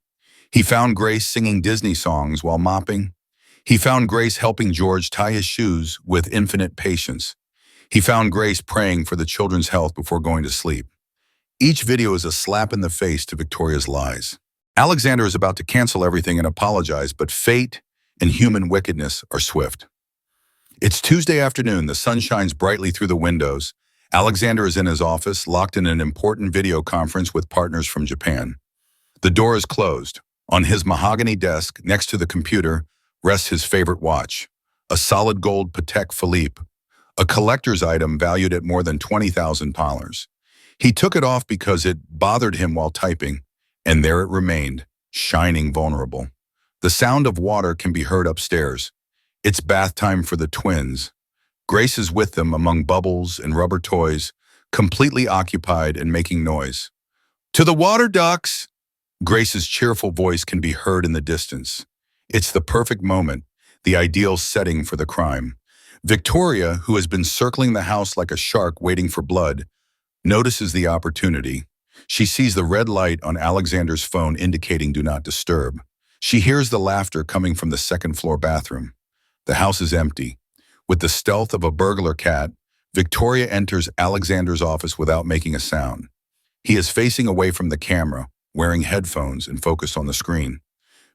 He found Grace singing Disney songs while mopping. He found Grace helping George tie his shoes with infinite patience. He found Grace praying for the children's health before going to sleep. Each video is a slap in the face to Victoria's lies. Alexander is about to cancel everything and apologize, but fate and human wickedness are swift. It's Tuesday afternoon. The sun shines brightly through the windows. Alexander is in his office, locked in an important video conference with partners from Japan. The door is closed. On his mahogany desk, next to the computer, rests his favorite watch, a solid gold Patek Philippe, a collector's item valued at more than $20,000. He took it off because it bothered him while typing, and there it remained, shining vulnerable. The sound of water can be heard upstairs. It's bath time for the twins. Grace is with them among bubbles and rubber toys, completely occupied and making noise. "To the water, ducks!" Grace's cheerful voice can be heard in the distance. It's the perfect moment, the ideal setting for the crime. Victoria, who has been circling the house like a shark waiting for blood, notices the opportunity. She sees the red light on Alexander's phone indicating do not disturb. She hears the laughter coming from the second-floor bathroom. The house is empty. With the stealth of a burglar cat, Victoria enters Alexander's office without making a sound. He is facing away from the camera, wearing headphones and focused on the screen.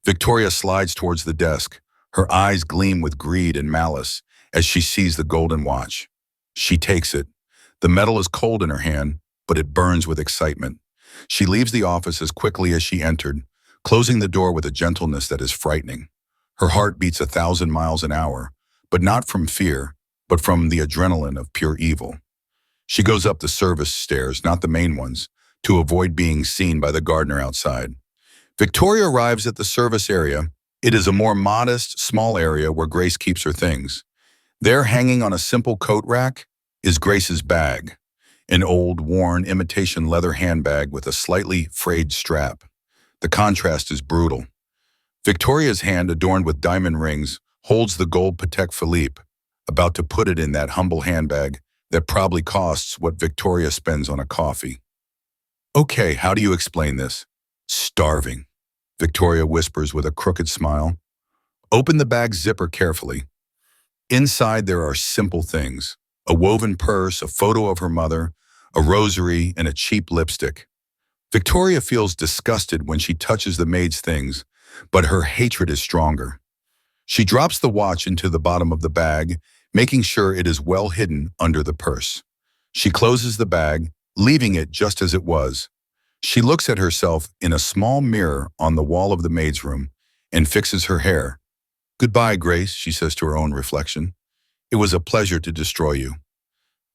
Victoria slides towards the desk. Her eyes gleam with greed and malice as she sees the golden watch. She takes it. The metal is cold in her hand, but it burns with excitement. She leaves the office as quickly as she entered, closing the door with a gentleness that is frightening. Her heart beats 1,000 miles an hour, but not from fear, but from the adrenaline of pure evil. She goes up the service stairs, not the main ones, to avoid being seen by the gardener outside. Victoria arrives at the service area. It is a more modest, small area where Grace keeps her things. There, hanging on a simple coat rack, is Grace's bag, an old, worn, imitation leather handbag with a slightly frayed strap. The contrast is brutal. Victoria's hand, adorned with diamond rings, holds the gold Patek Philippe, about to put it in that humble handbag that probably costs what Victoria spends on a coffee. "Okay, how do you explain this?" "Starving," Victoria whispers with a crooked smile. Open the bag's zipper carefully. Inside there are simple things: a woven purse, a photo of her mother, a rosary, and a cheap lipstick. Victoria feels disgusted when she touches the maid's things, but her hatred is stronger. She drops the watch into the bottom of the bag, making sure it is well hidden under the purse. She closes the bag, leaving it just as it was. She looks at herself in a small mirror on the wall of the maid's room and fixes her hair. "Goodbye, Grace," she says to her own reflection. "It was a pleasure to destroy you."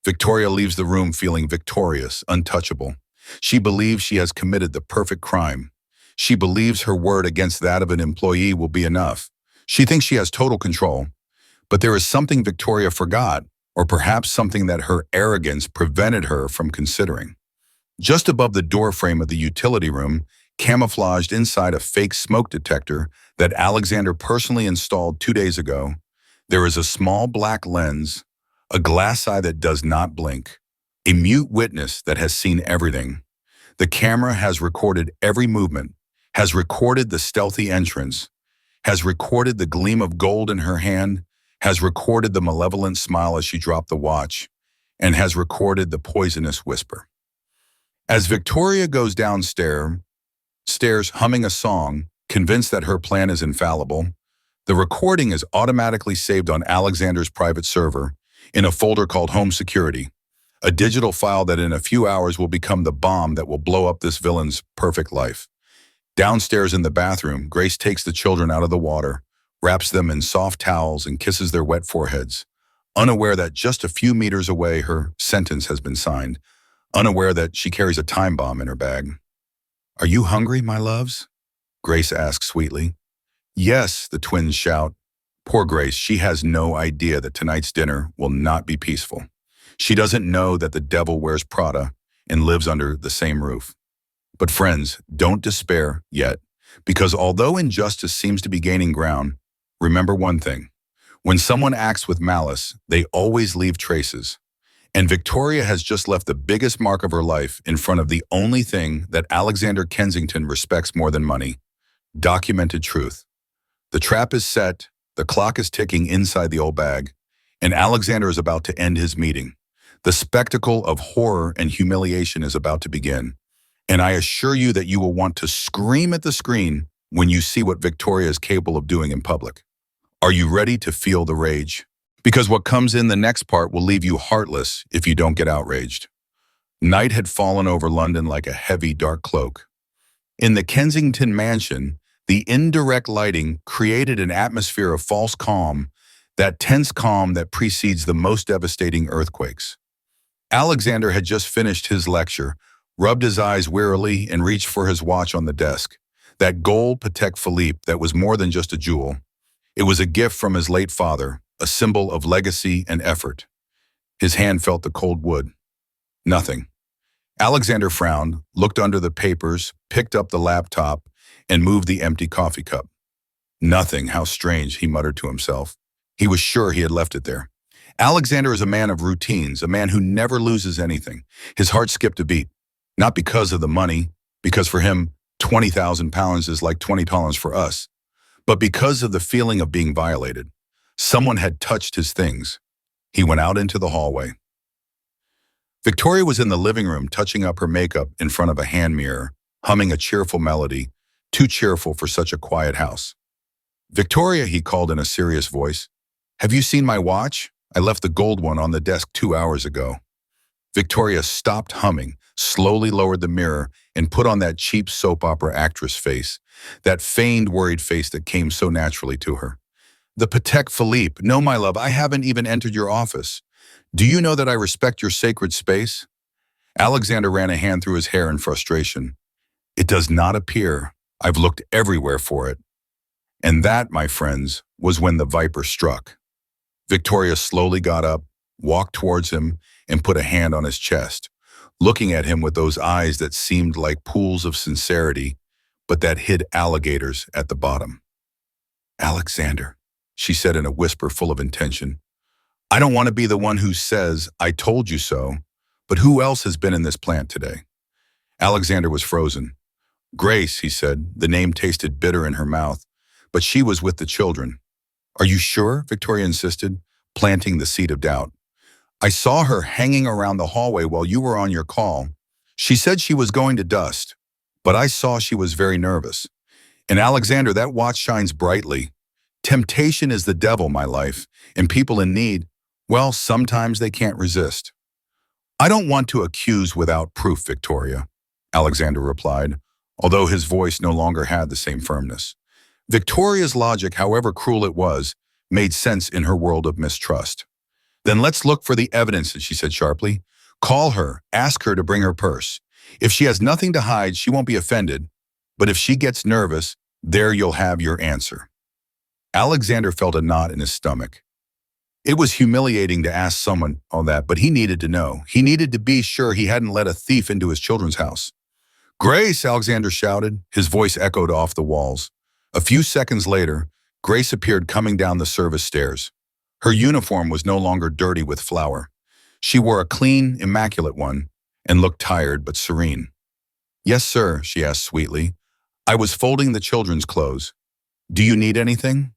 Victoria leaves the room feeling victorious, untouchable. She believes she has committed the perfect crime. She believes her word against that of an employee will be enough. She thinks she has total control. But there is something Victoria forgot, or perhaps something that her arrogance prevented her from considering. Just above the doorframe of the utility room, camouflaged inside a fake smoke detector that Alexander personally installed 2 days ago, there is a small black lens, a glass eye that does not blink, a mute witness that has seen everything. The camera has recorded every movement, has recorded the stealthy entrance, has recorded the gleam of gold in her hand, has recorded the malevolent smile as she dropped the watch, and has recorded the poisonous whisper. As Victoria goes downstairs, humming a song, convinced that her plan is infallible, the recording is automatically saved on Alexander's private server. in a folder called Home Security, a digital file that in a few hours will become the bomb that will blow up this villain's perfect life. Downstairs in the bathroom, Grace takes the children out of the water, wraps them in soft towels and kisses their wet foreheads, unaware that just a few meters away her sentence has been signed, unaware that she carries a time bomb in her bag. "Are you hungry, my loves?" Grace asks sweetly. "Yes," the twins shout. Poor Grace, she has no idea that tonight's dinner will not be peaceful. She doesn't know that the devil wears Prada and lives under the same roof. But friends, don't despair yet, because although injustice seems to be gaining ground, remember one thing. When someone acts with malice, they always leave traces. And Victoria has just left the biggest mark of her life in front of the only thing that Alexander Kensington respects more than money: documented truth. The trap is set, the clock is ticking inside the old bag, and Alexander is about to end his meeting. The spectacle of horror and humiliation is about to begin. And I assure you that you will want to scream at the screen when you see what Victoria is capable of doing in public. Are you ready to feel the rage? Because what comes in the next part will leave you heartless if you don't get outraged. Night had fallen over London like a heavy, dark cloak. In the Kensington mansion, the indirect lighting created an atmosphere of false calm, that tense calm that precedes the most devastating earthquakes. Alexander had just finished his lecture, rubbed his eyes wearily, and reached for his watch on the desk. That gold Patek Philippe that was more than just a jewel. It was a gift from his late father, a symbol of legacy and effort. His hand felt the cold wood. Nothing. Alexander frowned, looked under the papers, picked up the laptop, and moved the empty coffee cup. Nothing, how strange, he muttered to himself. He was sure he had left it there. Alexander is a man of routines, a man who never loses anything. His heart skipped a beat. Not because of the money, because for him, 20,000 pounds is like 20 pounds for us, but because of the feeling of being violated. Someone had touched his things. He went out into the hallway. Victoria was in the living room touching up her makeup in front of a hand mirror, humming a cheerful melody, too cheerful for such a quiet house. "Victoria," he called in a serious voice, "have you seen my watch? I left the gold one on the desk 2 hours ago." Victoria stopped humming, slowly lowered the mirror, and put on that cheap soap opera actress face, that feigned worried face that came so naturally to her. "The Patek Philippe. No, my love, I haven't even entered your office. Do you know that I respect your sacred space?" Alexander ran a hand through his hair in frustration. "It does not appear. I've looked everywhere for it." And that, my friends, was when the viper struck. Victoria slowly got up, walked towards him, and put a hand on his chest, looking at him with those eyes that seemed like pools of sincerity, but that hid alligators at the bottom. "Alexander," she said in a whisper full of intention, "I don't want to be the one who says, 'I told you so,' but who else has been in this plant today?" Alexander was frozen. "Grace," he said. The name tasted bitter in her mouth, but she was with the children. "Are you sure?" Victoria insisted, planting the seed of doubt. "I saw her hanging around the hallway while you were on your call. She said she was going to dust, but I saw she was very nervous. And Alexander, that watch shines brightly. Temptation is the devil, my life, and people in need, well, sometimes they can't resist." "I don't want to accuse without proof, Victoria," Alexander replied, although his voice no longer had the same firmness. Victoria's logic, however cruel it was, made sense in her world of mistrust. "Then let's look for the evidence," she said sharply. "Call her, ask her to bring her purse. If she has nothing to hide, she won't be offended. But if she gets nervous, there you'll have your answer." Alexander felt a knot in his stomach. It was humiliating to ask someone all that, but he needed to know. He needed to be sure he hadn't let a thief into his children's house. "Grace!" Alexander shouted. His voice echoed off the walls. A few seconds later, Grace appeared coming down the service stairs. Her uniform was no longer dirty with flour. She wore a clean, immaculate one and looked tired but serene. "Yes, sir," she asked sweetly. "I was folding the children's clothes. Do you need anything?"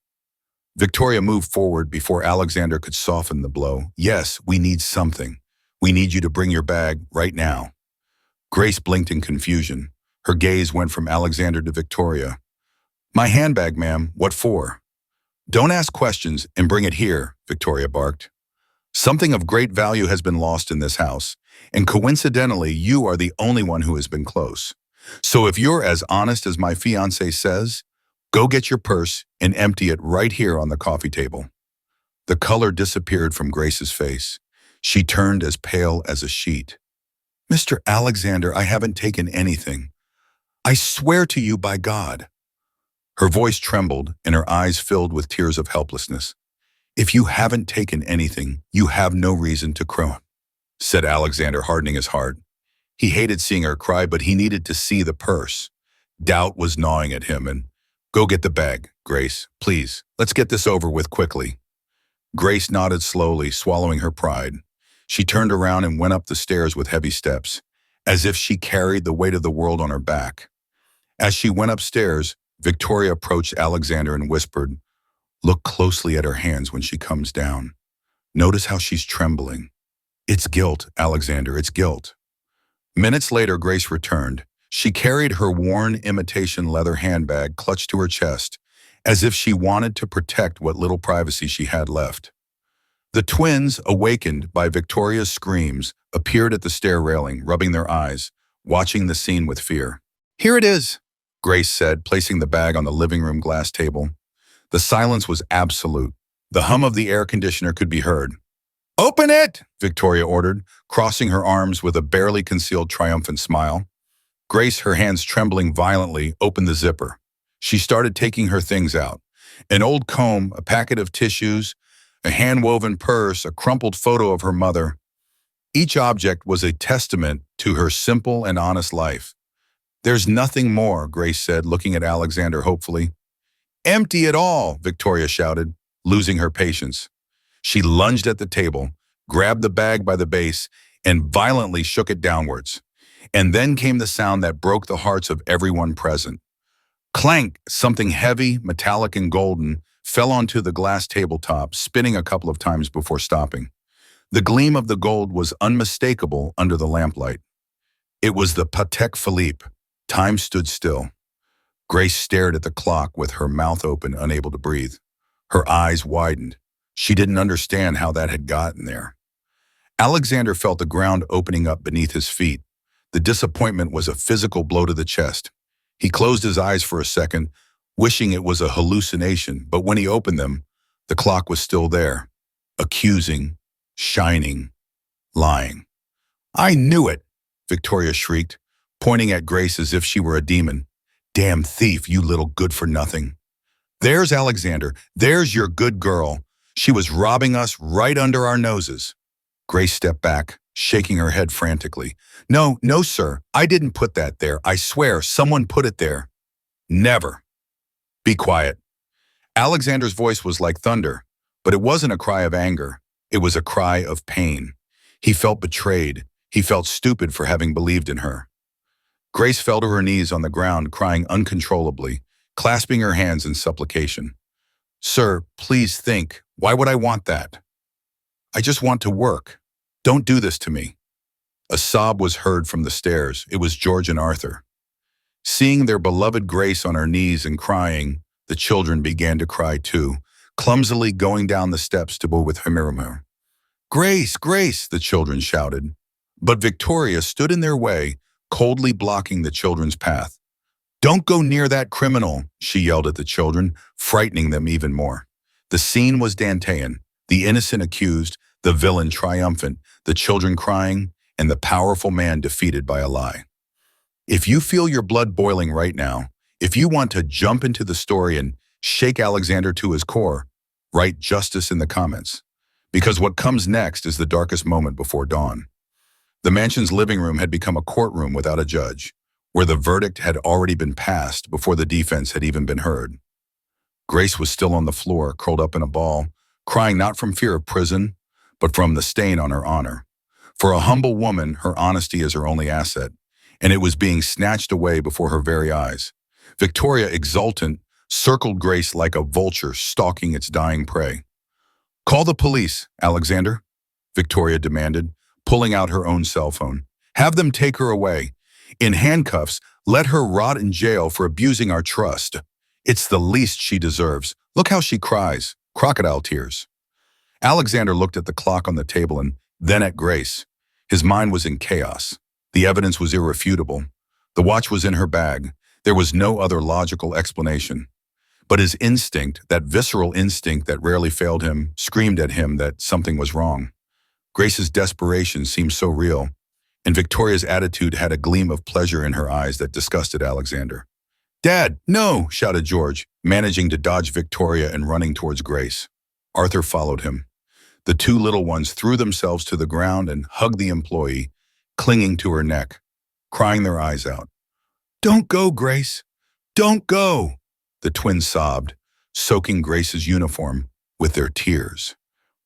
Victoria moved forward before Alexander could soften the blow. "Yes, we need something. We need you to bring your bag right now." Grace blinked in confusion. Her gaze went from Alexander to Victoria. "My handbag, ma'am. What for?" "Don't ask questions and bring it here," Victoria barked. Something of great value has been lost in this house, and coincidentally, you are the only one who has been close. So if you're as honest as my fiancé says, go get your purse and empty it right here on the coffee table." The color disappeared from Grace's face. She turned as pale as a sheet. "Mr. Alexander, I haven't taken anything. I swear to you by God." Her voice trembled and her eyes filled with tears of helplessness. "If you haven't taken anything, you have no reason to cry," said Alexander, hardening his heart. He hated seeing her cry, but he needed to see the purse. Doubt was gnawing at him, and "Go get the bag, Grace, please. Let's get this over with quickly." Grace nodded slowly, swallowing her pride. She turned around and went up the stairs with heavy steps, as if she carried the weight of the world on her back. As she went upstairs, Victoria approached Alexander and whispered, "Look closely at her hands when she comes down. Notice how she's trembling. It's guilt, Alexander, it's guilt." Minutes later, Grace returned. She carried her worn imitation leather handbag clutched to her chest, as if she wanted to protect what little privacy she had left. The twins, awakened by Victoria's screams, appeared at the stair railing, rubbing their eyes, watching the scene with fear. "Here it is," Grace said, placing the bag on the living room glass table. The silence was absolute. The hum of the air conditioner could be heard. "Open it!" Victoria ordered, crossing her arms with a barely concealed triumphant smile. Grace, her hands trembling violently, opened the zipper. She started taking her things out. An old comb, a packet of tissues, a hand-woven purse, a crumpled photo of her mother. Each object was a testament to her simple and honest life. "There's nothing more," Grace said, looking at Alexander hopefully. "Empty it all," Victoria shouted, losing her patience. She lunged at the table, grabbed the bag by the base, and violently shook it downwards. And then came the sound that broke the hearts of everyone present. Clank! Something heavy, metallic, and golden fell onto the glass tabletop, spinning a couple of times before stopping. The gleam of the gold was unmistakable under the lamplight. It was the Patek Philippe. Time stood still. Grace stared at the clock with her mouth open, unable to breathe. Her eyes widened. She didn't understand how that had gotten there. Alexander felt the ground opening up beneath his feet. The disappointment was a physical blow to the chest. He closed his eyes for a second, wishing it was a hallucination, but when he opened them, the clock was still there, accusing, shining, lying. "I knew it!" Victoria shrieked, pointing at Grace as if she were a demon. "Damn thief, you little good-for-nothing. There's Alexander. There's your good girl. She was robbing us right under our noses." Grace stepped back, shaking her head frantically. "No, no, sir. I didn't put that there. I swear, someone put it there." "Never." "Be quiet." Alexander's voice was like thunder, but it wasn't a cry of anger. It was a cry of pain. He felt betrayed. He felt stupid for having believed in her. Grace fell to her knees on the ground, crying uncontrollably, clasping her hands in supplication. "Sir, please think. Why would I want that? I just want to work. Don't do this to me." A sob was heard from the stairs. It was George and Arthur. Seeing their beloved Grace on her knees and crying, the children began to cry too, clumsily going down the steps to go with her. "Grace, Grace," the children shouted. But Victoria stood in their way, coldly blocking the children's path. "Don't go near that criminal," she yelled at the children, frightening them even more. The scene was Dantean, the innocent accused, the villain triumphant, the children crying, and the powerful man defeated by a lie. If you feel your blood boiling right now, if you want to jump into the story and shake Alexander to his core, write justice in the comments. Because what comes next is the darkest moment before dawn. The mansion's living room had become a courtroom without a judge, where the verdict had already been passed before the defense had even been heard. Grace was still on the floor, curled up in a ball, crying not from fear of prison, but from the stain on her honor. For a humble woman, her honesty is her only asset, and it was being snatched away before her very eyes. Victoria, exultant, circled Grace like a vulture stalking its dying prey. "Call the police, Alexander," Victoria demanded, pulling out her own cell phone. "Have them take her away. In handcuffs, let her rot in jail for abusing our trust. It's the least she deserves. Look how she cries, crocodile tears." Alexander looked at the clock on the table and then at Grace. His mind was in chaos. The evidence was irrefutable. The watch was in her bag. There was no other logical explanation. But his instinct, that visceral instinct that rarely failed him, screamed at him that something was wrong. Grace's desperation seemed so real, and Victoria's attitude had a gleam of pleasure in her eyes that disgusted Alexander. "Dad, no!" shouted George, managing to dodge Victoria and running towards Grace. Arthur followed him. The two little ones threw themselves to the ground and hugged the employee, clinging to her neck, crying their eyes out. "Don't go, Grace! Don't go!" The twins sobbed, soaking Grace's uniform with their tears.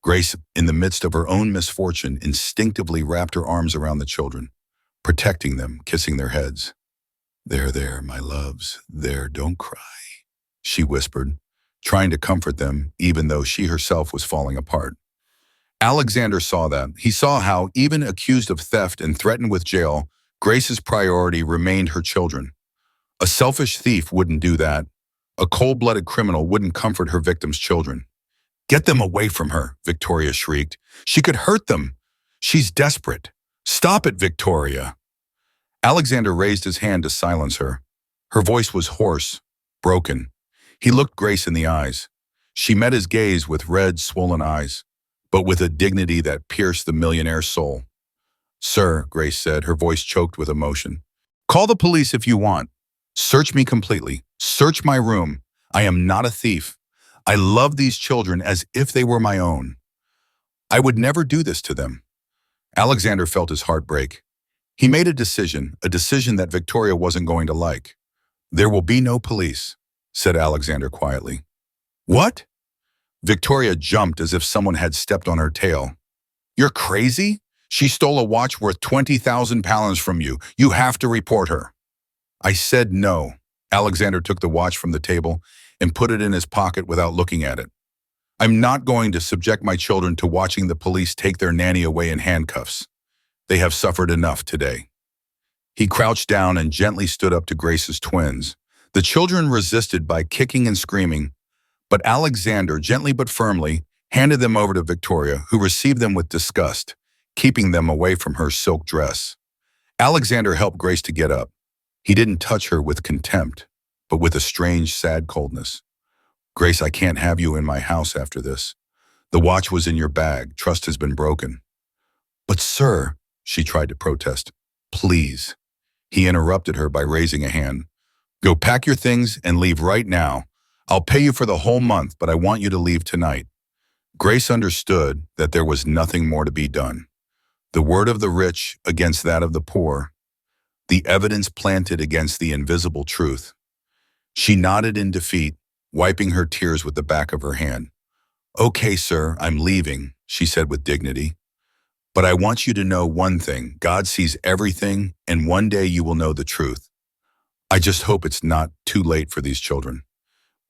Grace, in the midst of her own misfortune, instinctively wrapped her arms around the children, protecting them, kissing their heads. There, my loves, there, don't cry," she whispered, trying to comfort them, even though she herself was falling apart. Alexander saw that. He saw how, even accused of theft and threatened with jail, Grace's priority remained her children. A selfish thief wouldn't do that. A cold-blooded criminal wouldn't comfort her victim's children. "Get them away from her," Victoria shrieked. "She could hurt them. She's desperate. Stop it, Victoria." Alexander raised his hand to silence her. Her voice was hoarse, broken. He looked Grace in the eyes. She met his gaze with red, swollen eyes, but with a dignity that pierced the millionaire's soul. "Sir," Grace said, her voice choked with emotion, "call the police if you want. Search me completely. Search my room. I am not a thief. I love these children as if they were my own. I would never do this to them." Alexander felt his heart break. He made a decision that Victoria wasn't going to like. "There will be no police," said Alexander quietly. "What?" Victoria jumped as if someone had stepped on her tail. "You're crazy? She stole a watch worth £20,000 from you. You have to report her." "I said no." Alexander took the watch from the table and put it in his pocket without looking at it. "I'm not going to subject my children to watching the police take their nanny away in handcuffs. They have suffered enough today." He crouched down and gently stood up to Grace's twins. The children resisted by kicking and screaming, but Alexander, gently but firmly, handed them over to Victoria, who received them with disgust, keeping them away from her silk dress. Alexander helped Grace to get up. He didn't touch her with contempt, but with a strange, sad coldness. "Grace, I can't have you in my house after this. The watch was in your bag. Trust has been broken." "But sir," she tried to protest. "Please." He interrupted her by raising a hand. "Go pack your things and leave right now. I'll pay you for the whole month, but I want you to leave tonight." Grace understood that there was nothing more to be done. The word of the rich against that of the poor. The evidence planted against the invisible truth. She nodded in defeat, wiping her tears with the back of her hand. "Okay, sir, I'm leaving," she said with dignity. "But I want you to know one thing. God sees everything, and one day you will know the truth. I just hope it's not too late for these children."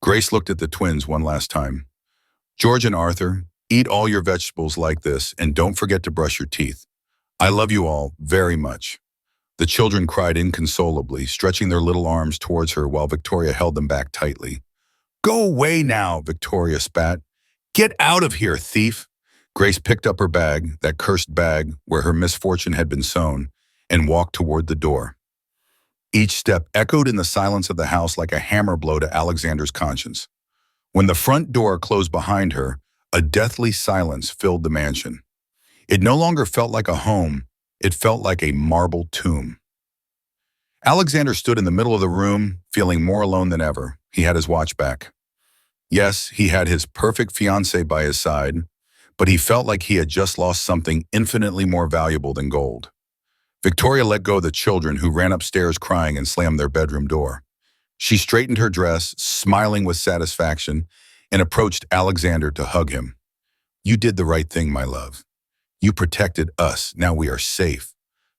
Grace looked at the twins one last time. "George and Arthur, eat all your vegetables like this, and don't forget to brush your teeth. I love you all very much." The children cried inconsolably, stretching their little arms towards her while Victoria held them back tightly. "Go away now," Victoria spat. "Get out of here, thief." Grace picked up her bag, that cursed bag where her misfortune had been sewn, and walked toward the door. Each step echoed in the silence of the house like a hammer blow to Alexander's conscience. When the front door closed behind her, a deathly silence filled the mansion. It no longer felt like a home. It felt like a marble tomb. Alexander stood in the middle of the room, feeling more alone than ever. He had his watch back. Yes, he had his perfect fiancée by his side, but he felt like he had just lost something infinitely more valuable than gold. Victoria let go of the children, who ran upstairs crying and slammed their bedroom door. She straightened her dress, smiling with satisfaction, and approached Alexander to hug him. "You did the right thing, my love. You protected us. Now we are safe.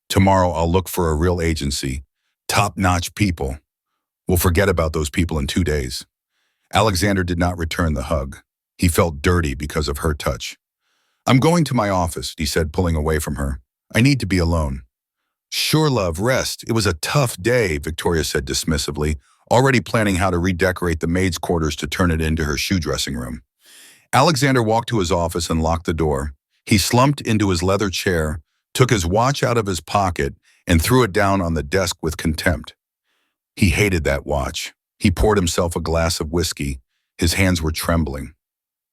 Tomorrow I'll look for a real agency. Top-notch people. We'll forget about those people in 2 days." Alexander did not return the hug. He felt dirty because of her touch. "I'm going to my office," he said, pulling away from her. "I need to be alone." "Sure, love, rest. It was a tough day," Victoria said dismissively, already planning how to redecorate the maid's quarters to turn it into her shoe dressing room. Alexander walked to his office and locked the door. He slumped into his leather chair, took his watch out of his pocket, and threw it down on the desk with contempt. He hated that watch. He poured himself a glass of whiskey. His hands were trembling.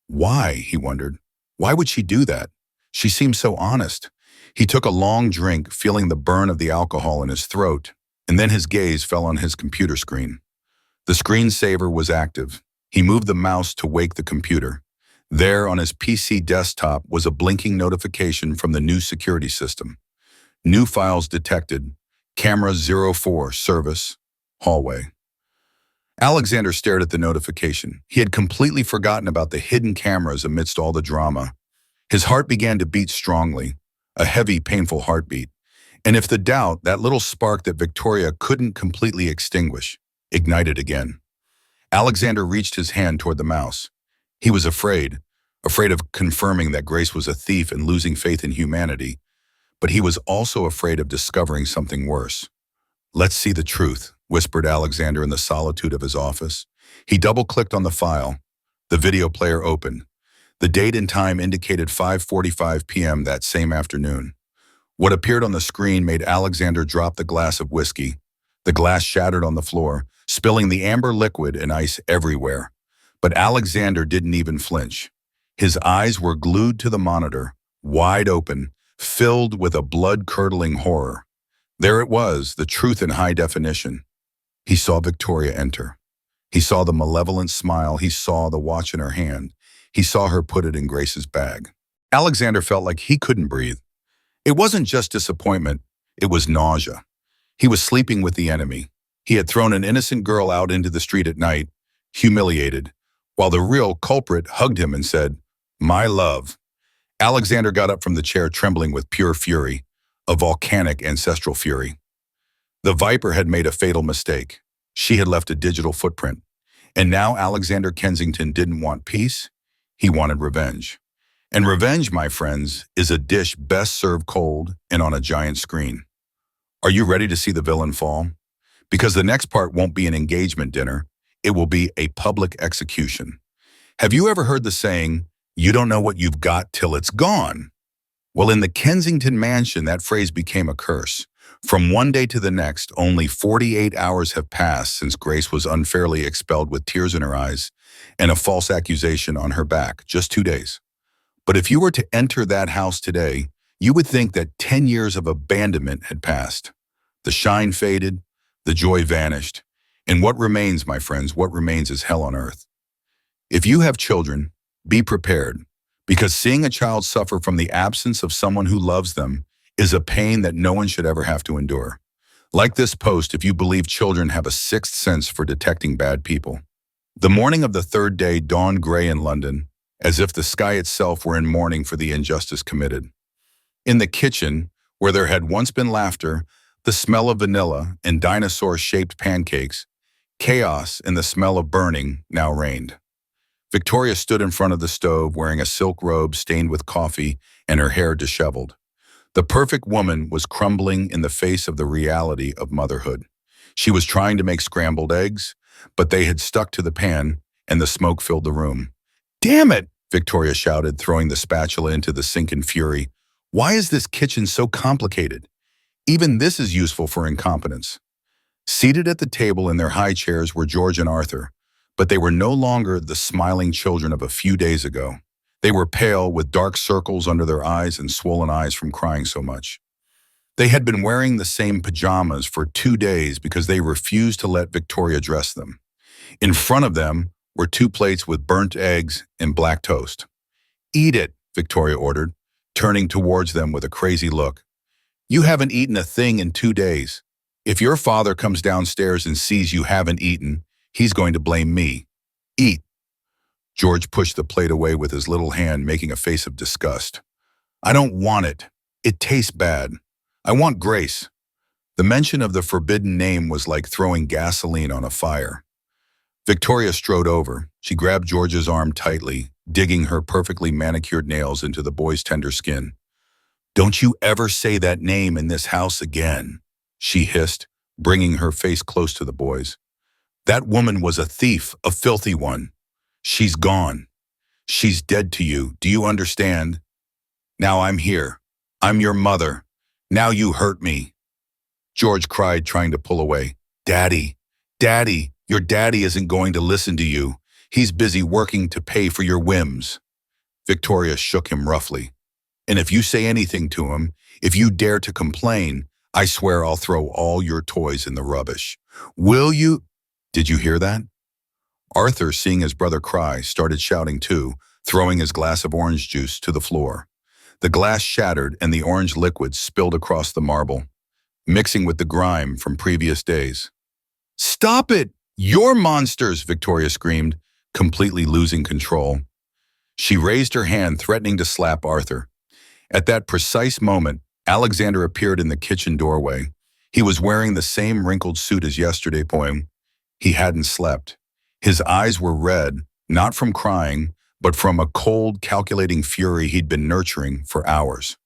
Why, he wondered. Why would she do that? She seemed so honest. He took a long drink, feeling the burn of the alcohol in his throat, and then his gaze fell on his computer screen. The screensaver was active. He moved the mouse to wake the computer. There on his PC desktop was a blinking notification from the new security system. New files detected. Camera 04, service, hallway. Alexander stared at the notification. He had completely forgotten about the hidden cameras amidst all the drama. His heart began to beat strongly, a heavy, painful heartbeat. And if the doubt, that little spark that Victoria couldn't completely extinguish, ignited again. Alexander reached his hand toward the mouse. He was afraid of confirming that Grace was a thief and losing faith in humanity, but he was also afraid of discovering something worse. "Let's see the truth," whispered Alexander in the solitude of his office. He double-clicked on the file. The video player opened. The date and time indicated 5:45 p.m. that same afternoon. What appeared on the screen made Alexander drop the glass of whiskey. The glass shattered on the floor, spilling the amber liquid and ice everywhere. But Alexander didn't even flinch. His eyes were glued to the monitor, wide open, filled with a blood-curdling horror. There it was, the truth in high definition. He saw Victoria enter. He saw the malevolent smile. He saw the watch in her hand. He saw her put it in Grace's bag. Alexander felt like he couldn't breathe. It wasn't just disappointment, it was nausea. He was sleeping with the enemy. He had thrown an innocent girl out into the street at night, humiliated, while the real culprit hugged him and said, "My love." Alexander got up from the chair trembling with pure fury, a volcanic ancestral fury. The Viper had made a fatal mistake. She had left a digital footprint. And now Alexander Kensington didn't want peace, he wanted revenge. And revenge, my friends, is a dish best served cold and on a giant screen. Are you ready to see the villain fall? Because the next part won't be an engagement dinner, it will be a public execution. Have you ever heard the saying, "You don't know what you've got till it's gone"? Well, in the Kensington mansion, that phrase became a curse. From one day to the next, only 48 hours have passed since Grace was unfairly expelled with tears in her eyes and a false accusation on her back, just 2 days. But if you were to enter that house today, you would think that 10 years of abandonment had passed. The shine faded, the joy vanished, and what remains, my friends, what remains is hell on earth. If you have children, be prepared, because seeing a child suffer from the absence of someone who loves them is a pain that no one should ever have to endure. Like this post if you believe children have a sixth sense for detecting bad people. The morning of the third day dawned gray in London, as if the sky itself were in mourning for the injustice committed. In the kitchen, where there had once been laughter, the smell of vanilla and dinosaur-shaped pancakes, chaos and the smell of burning now reigned. Victoria stood in front of the stove wearing a silk robe stained with coffee and her hair disheveled. The perfect woman was crumbling in the face of the reality of motherhood. She was trying to make scrambled eggs, but they had stuck to the pan and the smoke filled the room. "Damn it!" Victoria shouted, throwing the spatula into the sink in fury. "Why is this kitchen so complicated? Even this is useful for incompetence." Seated at the table in their high chairs were George and Arthur, but they were no longer the smiling children of a few days ago. They were pale, with dark circles under their eyes and swollen eyes from crying so much. They had been wearing the same pajamas for 2 days because they refused to let Victoria dress them. In front of them were 2 plates with burnt eggs and black toast. "Eat it," Victoria ordered, turning towards them with a crazy look. "You haven't eaten a thing in 2 days. If your father comes downstairs and sees you haven't eaten, he's going to blame me. Eat." George pushed the plate away with his little hand, making a face of disgust. "I don't want it. It tastes bad. I want Grace." The mention of the forbidden name was like throwing gasoline on a fire. Victoria strode over. She grabbed George's arm tightly, digging her perfectly manicured nails into the boy's tender skin. "Don't you ever say that name in this house again," she hissed, bringing her face close to the boy's. "That woman was a thief, a filthy one. She's gone. She's dead to you. Do you understand? Now I'm here. I'm your mother. Now you hurt me. George cried, trying to pull away. Daddy, Daddy, your daddy isn't going to listen to you. He's busy working to pay for your whims. Victoria shook him roughly. And if you say anything to him, if you dare to complain, I swear I'll throw all your toys in the rubbish. Will you? Did you hear that? Arthur, seeing his brother cry, started shouting too, throwing his glass of orange juice to the floor. The glass shattered and the orange liquid spilled across the marble, mixing with the grime from previous days. Stop it! You're monsters, Victoria screamed, completely losing control. She raised her hand, threatening to slap Arthur. At that precise moment, Alexander appeared in the kitchen doorway. He was wearing the same wrinkled suit as yesterday. He hadn't slept. His eyes were red, not from crying, but from a cold, calculating fury he'd been nurturing for hours.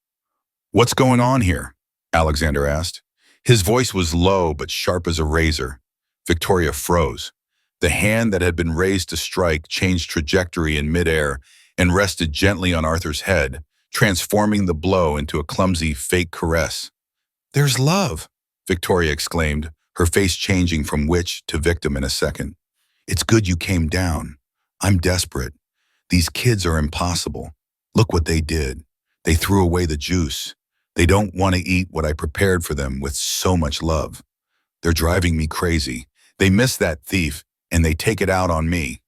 What's going on here? Alexander asked. His voice was low but sharp as a razor. Victoria froze. The hand that had been raised to strike changed trajectory in midair and rested gently on Arthur's head, transforming the blow into a clumsy, fake caress. There's love, Victoria exclaimed, her face changing from witch to victim in a second. It's good you came down. I'm desperate. These kids are impossible. Look what they did. They threw away the juice. They don't want to eat what I prepared for them with so much love. They're driving me crazy. They miss that thief, and they take it out on me.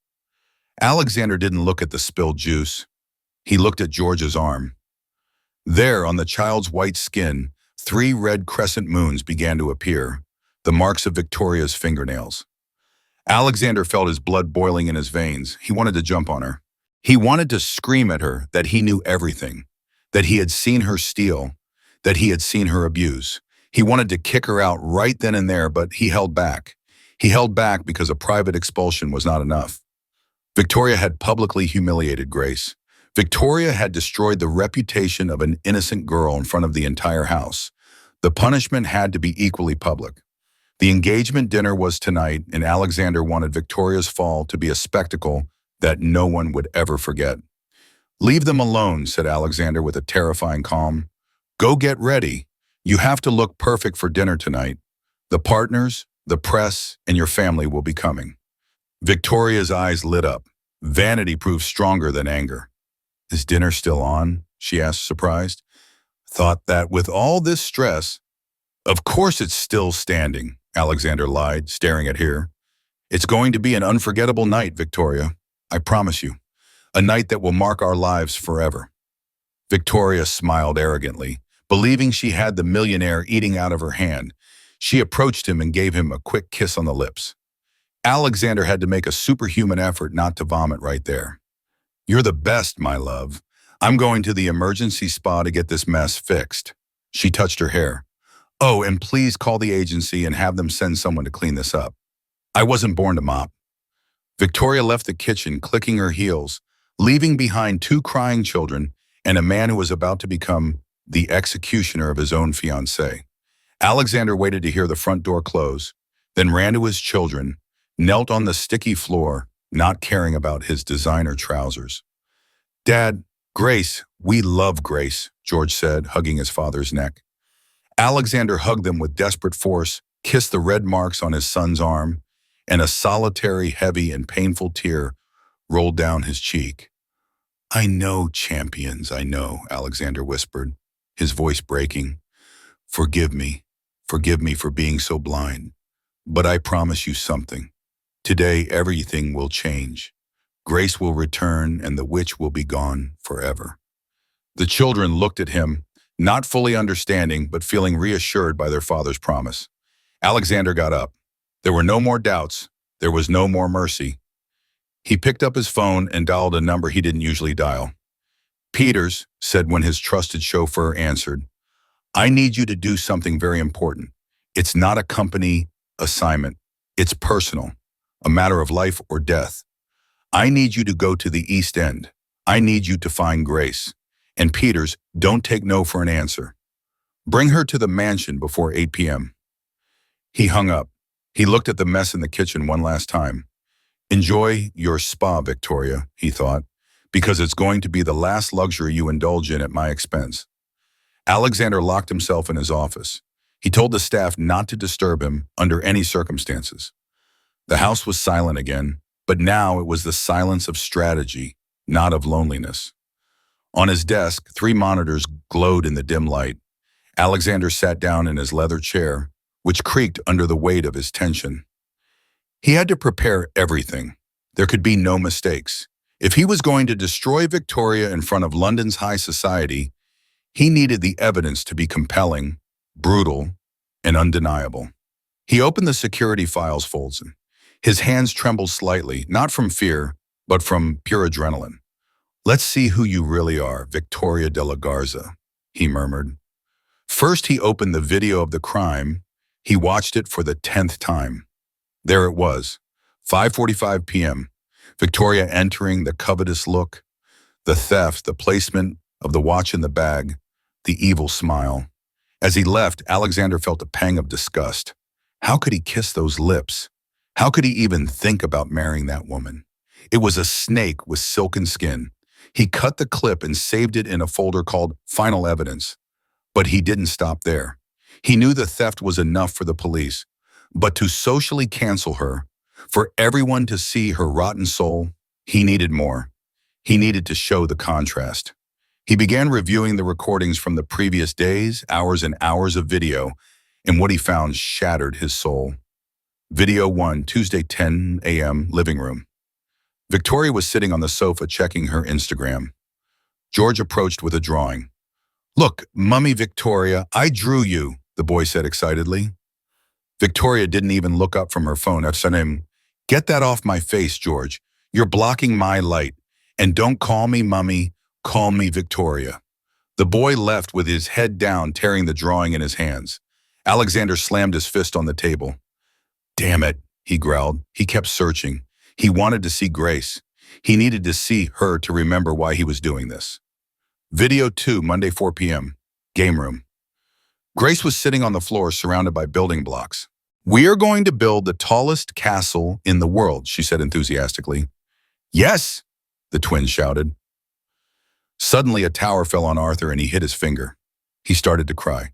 Alexander didn't look at the spilled juice. He looked at George's arm. There, on the child's white skin, 3 red crescent moons began to appear, the marks of Victoria's fingernails. Alexander felt his blood boiling in his veins. He wanted to jump on her. He wanted to scream at her that he knew everything, that he had seen her steal, that he had seen her abuse. He wanted to kick her out right then and there, but he held back. He held back because a private expulsion was not enough. Victoria had publicly humiliated Grace. Victoria had destroyed the reputation of an innocent girl in front of the entire house. The punishment had to be equally public. The engagement dinner was tonight, and Alexander wanted Victoria's fall to be a spectacle that no one would ever forget. Leave them alone, said Alexander with a terrifying calm. Go get ready. You have to look perfect for dinner tonight. The partners, the press, and your family will be coming. Victoria's eyes lit up. Vanity proved stronger than anger. Is dinner still on? She asked, surprised. Thought that with all this stress. Of course it's still standing, Alexander lied, staring at her. It's going to be an unforgettable night, Victoria. I promise you. A night that will mark our lives forever. Victoria smiled arrogantly, believing she had the millionaire eating out of her hand. She approached him and gave him a quick kiss on the lips. Alexander had to make a superhuman effort not to vomit right there. You're the best, my love. I'm going to the emergency spa to get this mess fixed. She touched her hair. Oh, and please call the agency and have them send someone to clean this up. I wasn't born to mop. Victoria left the kitchen, clicking her heels, leaving behind 2 crying children and a man who was about to become the executioner of his own fiancée. Alexander waited to hear the front door close, then ran to his children, knelt on the sticky floor, not caring about his designer trousers. Dad, Grace, we love Grace, George said, hugging his father's neck. Alexander hugged them with desperate force, kissed the red marks on his son's arm, and a solitary, heavy, and painful tear rolled down his cheek. I know, champions, I know, Alexander whispered, his voice breaking. Forgive me for being so blind. But I promise you something. Today, everything will change. Grace will return and the witch will be gone forever. The children looked at him, not fully understanding, but feeling reassured by their father's promise. Alexander got up. There were no more doubts. There was no more mercy. He picked up his phone and dialed a number he didn't usually dial. Peters said when his trusted chauffeur answered, I need you to do something very important. It's not a company assignment. It's personal, a matter of life or death. I need you to go to the East End. I need you to find Grace. And Peters, don't take no for an answer. Bring her to the mansion before 8 p.m. He hung up. He looked at the mess in the kitchen one last time. Enjoy your spa, Victoria, he thought. because it's going to be the last luxury you indulge in at my expense." Alexander locked himself in his office. He told the staff not to disturb him under any circumstances. The house was silent again, but now it was the silence of strategy, not of loneliness. On his desk, 3 monitors glowed in the dim light. Alexander sat down in his leather chair, which creaked under the weight of his tension. He had to prepare everything. There could be no mistakes. If he was going to destroy Victoria in front of London's high society, he needed the evidence to be compelling, brutal, and undeniable. He opened the security files folder. His hands trembled slightly, not from fear, but from pure adrenaline. "Let's see who you really are, Victoria de la Garza," he murmured. First, he opened the video of the crime. He watched it for the 10th time. There it was, 5:45 p.m., Victoria entering, the covetous look, the theft, the placement of the watch in the bag, the evil smile. As he left, Alexander felt a pang of disgust. How could he kiss those lips? How could he even think about marrying that woman? It was a snake with silken skin. He cut the clip and saved it in a folder called Final Evidence. But he didn't stop there. He knew the theft was enough for the police, but to socially cancel her, for everyone to see her rotten soul, he needed more. He needed to show the contrast. He began reviewing the recordings from the previous days, hours and hours of video, and what he found shattered his soul. Video 1, Tuesday 10 a.m., living room. Victoria was sitting on the sofa checking her Instagram. George approached with a drawing. "Look, Mummy Victoria, I drew you," the boy said excitedly. Victoria didn't even look up from her phone. I said to him, "Get that off my face, George. You're blocking my light. And don't call me Mummy, call me Victoria." The boy left with his head down, tearing the drawing in his hands. Alexander slammed his fist on the table. "Damn it," he growled. He kept searching. He wanted to see Grace. He needed to see her to remember why he was doing this. Video 2, Monday 4 p.m. Game room. Grace was sitting on the floor surrounded by building blocks. "We are going to build the tallest castle in the world," she said enthusiastically. "Yes," the twins shouted. Suddenly, a tower fell on Arthur and he hit his finger. He started to cry.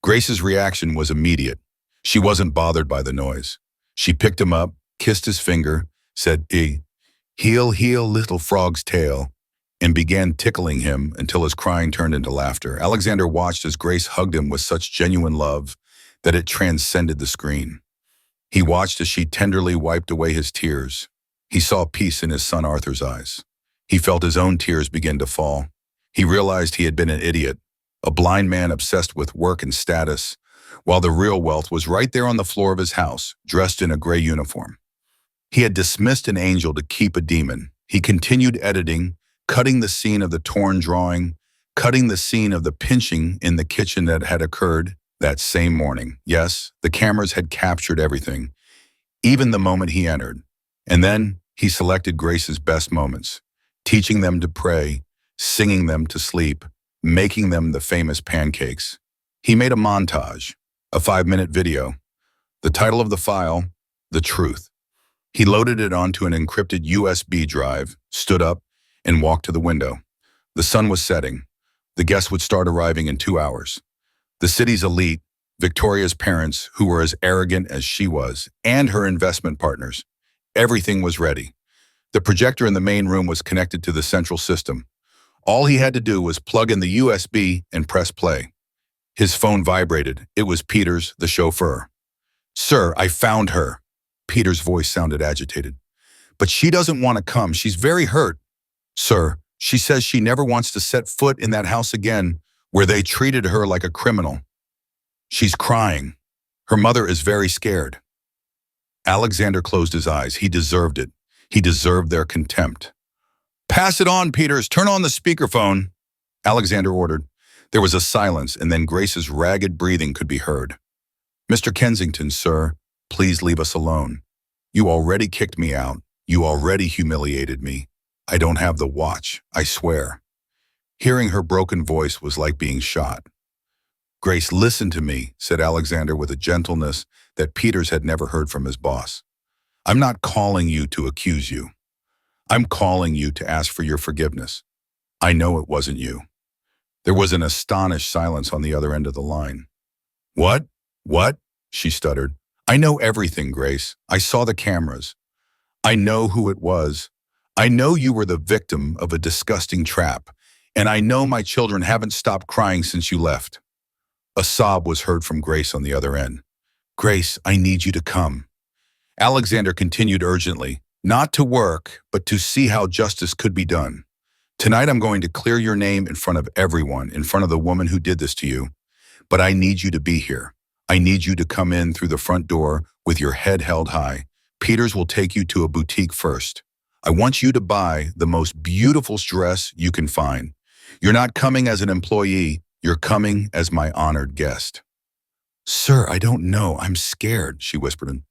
Grace's reaction was immediate. She wasn't bothered by the noise. She picked him up, kissed his finger, said, Heel, little frog's tail," and began tickling him until his crying turned into laughter. Alexander watched as Grace hugged him with such genuine love that it transcended the screen. He watched as she tenderly wiped away his tears. He saw peace in his son Arthur's eyes. He felt his own tears begin to fall. He realized he had been an idiot, a blind man obsessed with work and status, while the real wealth was right there on the floor of his house, dressed in a gray uniform. He had dismissed an angel to keep a demon. He continued editing, cutting the scene of the torn drawing, cutting the scene of the pinching in the kitchen that had occurred that same morning. Yes, the cameras had captured everything, even the moment he entered. And then he selected Grace's best moments, teaching them to pray, singing them to sleep, making them the famous pancakes. He made a montage, a 5-minute video. The title of the file, The Truth. He loaded it onto an encrypted USB drive, stood up, and walked to the window. The sun was setting. The guests would start arriving in 2 hours. The city's elite, Victoria's parents, who were as arrogant as she was, and her investment partners. Everything was ready. The projector in the main room was connected to the central system. All he had to do was plug in the USB and press play. His phone vibrated. It was Peters, the chauffeur. "Sir, I found her." Peter's voice sounded agitated. "But she doesn't want to come. She's very hurt." "Sir, she says she never wants to set foot in that house again, where they treated her like a criminal. She's crying. Her mother is very scared." Alexander closed his eyes. He deserved it. He deserved their contempt. "Pass it on, Peters. Turn on the speakerphone," Alexander ordered. There was a silence, and then Grace's ragged breathing could be heard. "Mr. Kensington, sir, please leave us alone. You already kicked me out. You already humiliated me. I don't have the watch, I swear." Hearing her broken voice was like being shot. "Grace, listen to me," said Alexander with a gentleness that Peters had never heard from his boss. "I'm not calling you to accuse you. I'm calling you to ask for your forgiveness. I know it wasn't you." There was an astonished silence on the other end of the line. "What? What?" she stuttered. "I know everything, Grace. I saw the cameras. I know who it was. I know you were the victim of a disgusting trap, and I know my children haven't stopped crying since you left." A sob was heard from Grace on the other end. "Grace, I need you to come." Alexander continued urgently, "Not to work, but to see how justice could be done. Tonight I'm going to clear your name in front of everyone, in front of the woman who did this to you. But I need you to be here. I need you to come in through the front door with your head held high. Peters will take you to a boutique first. I want you to buy the most beautiful dress you can find. You're not coming as an employee, you're coming as my honored guest." "Sir, I don't know. I'm scared," she whispered.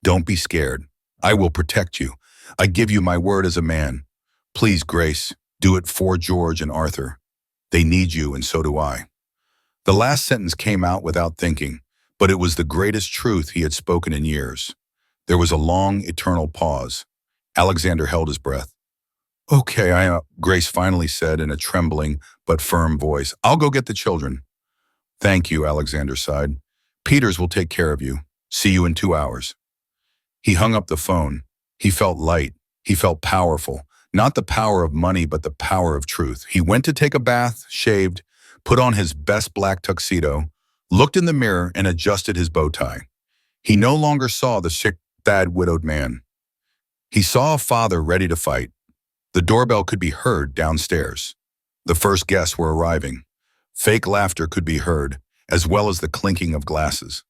"Don't be scared. I will protect you. I give you my word as a man. Please, Grace, do it for George and Arthur. They need you, and so do I." The last sentence came out without thinking, but it was the greatest truth he had spoken in years. There was a long, eternal pause. Alexander held his breath. "Okay, Grace finally said in a trembling but firm voice. "I'll go get the children." "Thank you," Alexander sighed. "Peters will take care of you. See you in 2 hours." He hung up the phone. He felt light. He felt powerful. Not the power of money, but the power of truth. He went to take a bath, shaved, put on his best black tuxedo, looked in the mirror, and adjusted his bow tie. He no longer saw the sick, sad, widowed man. He saw a father ready to fight. The doorbell could be heard downstairs. The first guests were arriving. Fake laughter could be heard, as well as the clinking of glasses.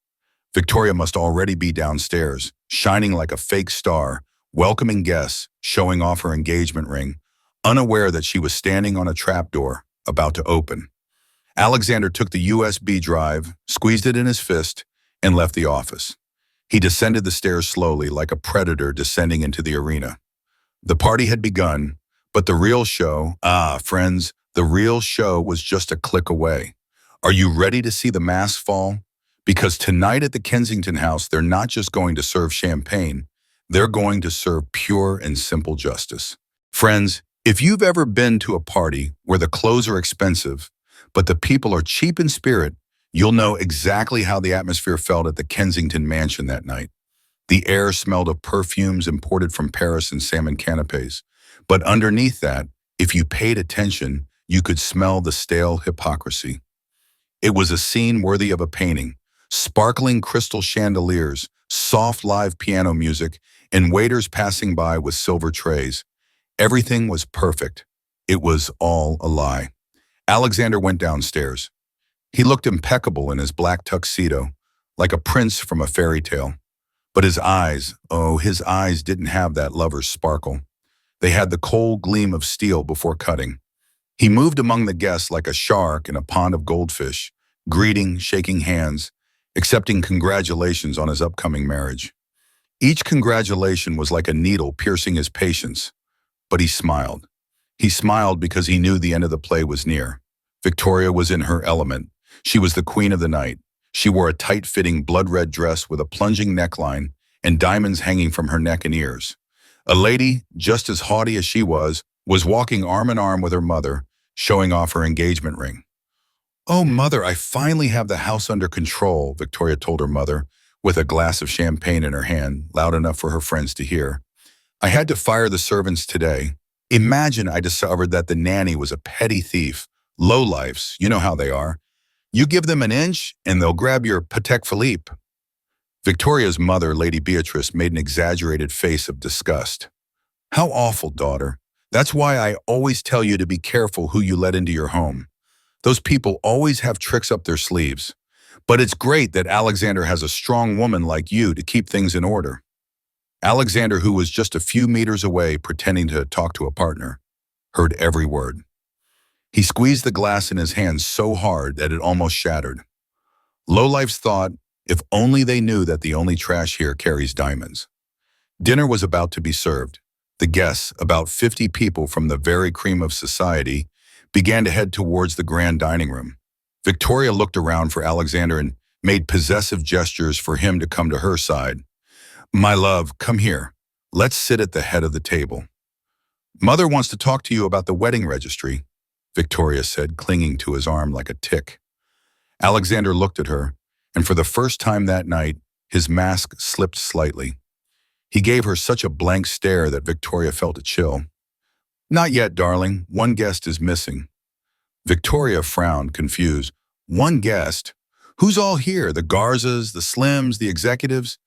Victoria must already be downstairs, shining like a fake star, welcoming guests, showing off her engagement ring, unaware that she was standing on a trapdoor, about to open. Alexander took the USB drive, squeezed it in his fist, and left the office. He descended the stairs slowly, like a predator descending into the arena. The party had begun, but the real show, friends, the real show was just a click away. Are you ready to see the mask fall? Because tonight at the Kensington house, they're not just going to serve champagne, they're going to serve pure and simple justice. Friends, if you've ever been to a party where the clothes are expensive, but the people are cheap in spirit, you'll know exactly how the atmosphere felt at the Kensington mansion that night. The air smelled of perfumes imported from Paris and salmon canapes. But underneath that, if you paid attention, you could smell the stale hypocrisy. It was a scene worthy of a painting. Sparkling crystal chandeliers, soft live piano music, and waiters passing by with silver trays. Everything was perfect. It was all a lie. Alexander went downstairs. He looked impeccable in his black tuxedo, like a prince from a fairy tale. But his eyes, his eyes didn't have that lover's sparkle. They had the cold gleam of steel before cutting. He moved among the guests like a shark in a pond of goldfish, greeting, shaking hands, accepting congratulations on his upcoming marriage. Each congratulation was like a needle piercing his patience, but he smiled. He smiled because he knew the end of the play was near. Victoria was in her element. She was the queen of the night. She wore a tight-fitting blood-red dress with a plunging neckline and diamonds hanging from her neck and ears. A lady, just as haughty as she was walking arm in arm with her mother, showing off her engagement ring. "Oh, Mother, I finally have the house under control," Victoria told her mother, with a glass of champagne in her hand, loud enough for her friends to hear. "I had to fire the servants today. Imagine I discovered that the nanny was a petty thief. Lowlifes, you know how they are. You give them an inch, and they'll grab your Patek Philippe." Victoria's mother, Lady Beatrice, made an exaggerated face of disgust. "How awful, daughter. That's why I always tell you to be careful who you let into your home. Those people always have tricks up their sleeves. But it's great that Alexander has a strong woman like you to keep things in order." Alexander, who was just a few meters away pretending to talk to a partner, heard every word. He squeezed the glass in his hand so hard that it almost shattered. Lowlifes thought, if only they knew that the only trash here carries diamonds. Dinner was about to be served. The guests, about 50 people from the very cream of society, began to head towards the grand dining room. Victoria looked around for Alexander and made possessive gestures for him to come to her side. "My love, come here. Let's sit at the head of the table." Mother wants to talk to you about the wedding registry, Victoria said, clinging to his arm like a tick. Alexander looked at her, and for the first time that night, his mask slipped slightly. He gave her such a blank stare that Victoria felt a chill. Not yet, darling. One guest is missing. Victoria frowned, confused. One guest? Who's all here? The Garzas, the Slims, the executives?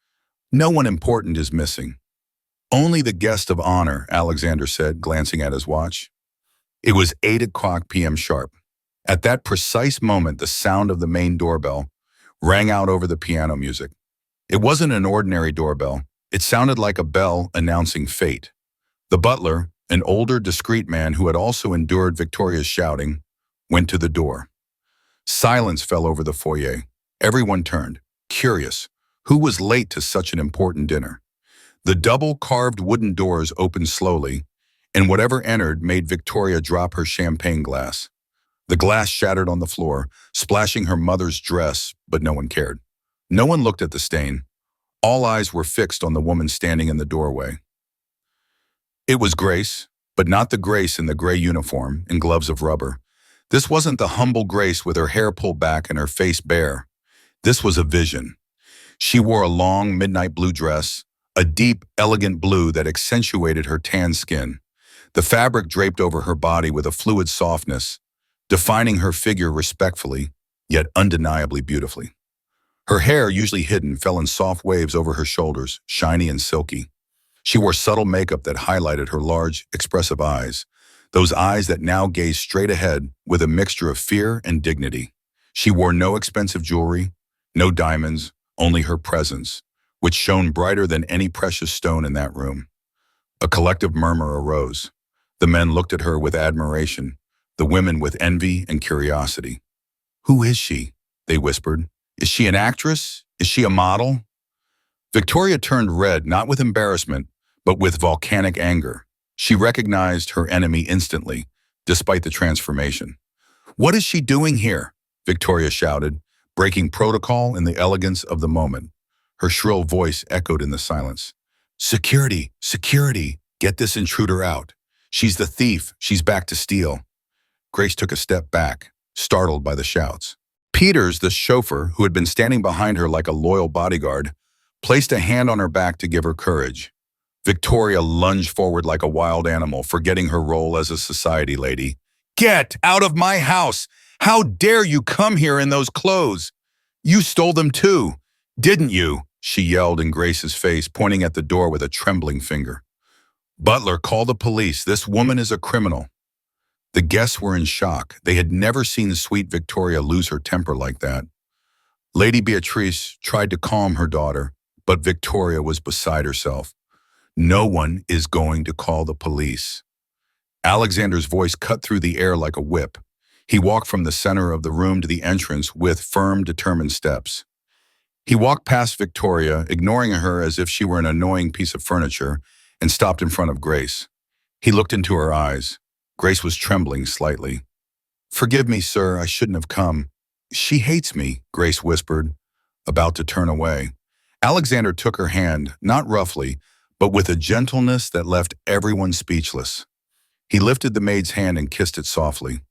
No one important is missing. Only the guest of honor, Alexander said, glancing at his watch. It was 8 p.m. sharp. At that precise moment, the sound of the main doorbell rang out over the piano music. It wasn't an ordinary doorbell. It sounded like a bell announcing fate. The butler, an older, discreet man who had also endured Victoria's shouting, went to the door. Silence fell over the foyer. Everyone turned, curious. Who was late to such an important dinner? The double-carved wooden doors opened slowly, and whatever entered made Victoria drop her champagne glass. The glass shattered on the floor, splashing her mother's dress, but no one cared. No one looked at the stain. All eyes were fixed on the woman standing in the doorway. It was Grace, but not the Grace in the gray uniform and gloves of rubber. This wasn't the humble Grace with her hair pulled back and her face bare. This was a vision. She wore a long midnight blue dress, a deep, elegant blue that accentuated her tan skin. The fabric draped over her body with a fluid softness, defining her figure respectfully, yet undeniably beautifully. Her hair, usually hidden, fell in soft waves over her shoulders, shiny and silky. She wore subtle makeup that highlighted her large, expressive eyes, those eyes that now gazed straight ahead with a mixture of fear and dignity. She wore no expensive jewelry, no diamonds, only her presence, which shone brighter than any precious stone in that room. A collective murmur arose. The men looked at her with admiration, the women with envy and curiosity. "Who is she?" they whispered. "Is she an actress? Is she a model?" Victoria turned red, not with embarrassment, but with volcanic anger. She recognized her enemy instantly, despite the transformation. "What is she doing here?" Victoria shouted, breaking protocol in the elegance of the moment. Her shrill voice echoed in the silence. "Security! Security! Get this intruder out. She's the thief. She's back to steal." Grace took a step back, startled by the shouts. Peters, the chauffeur, who had been standing behind her like a loyal bodyguard, placed a hand on her back to give her courage. Victoria lunged forward like a wild animal, forgetting her role as a society lady. "Get out of my house! How dare you come here in those clothes? You stole them too, didn't you?" she yelled in Grace's face, pointing at the door with a trembling finger. "Butler, call the police. This woman is a criminal." The guests were in shock. They had never seen sweet Victoria lose her temper like that. Lady Beatrice tried to calm her daughter, but Victoria was beside herself. "No one is going to call the police." Alexander's voice cut through the air like a whip. He walked from the center of the room to the entrance with firm, determined steps. He walked past Victoria, ignoring her as if she were an annoying piece of furniture, and stopped in front of Grace. He looked into her eyes. Grace was trembling slightly. "Forgive me, sir, I shouldn't have come." "She hates me," Grace whispered, about to turn away. Alexander took her hand, not roughly, but with a gentleness that left everyone speechless. He lifted the maid's hand and kissed it softly.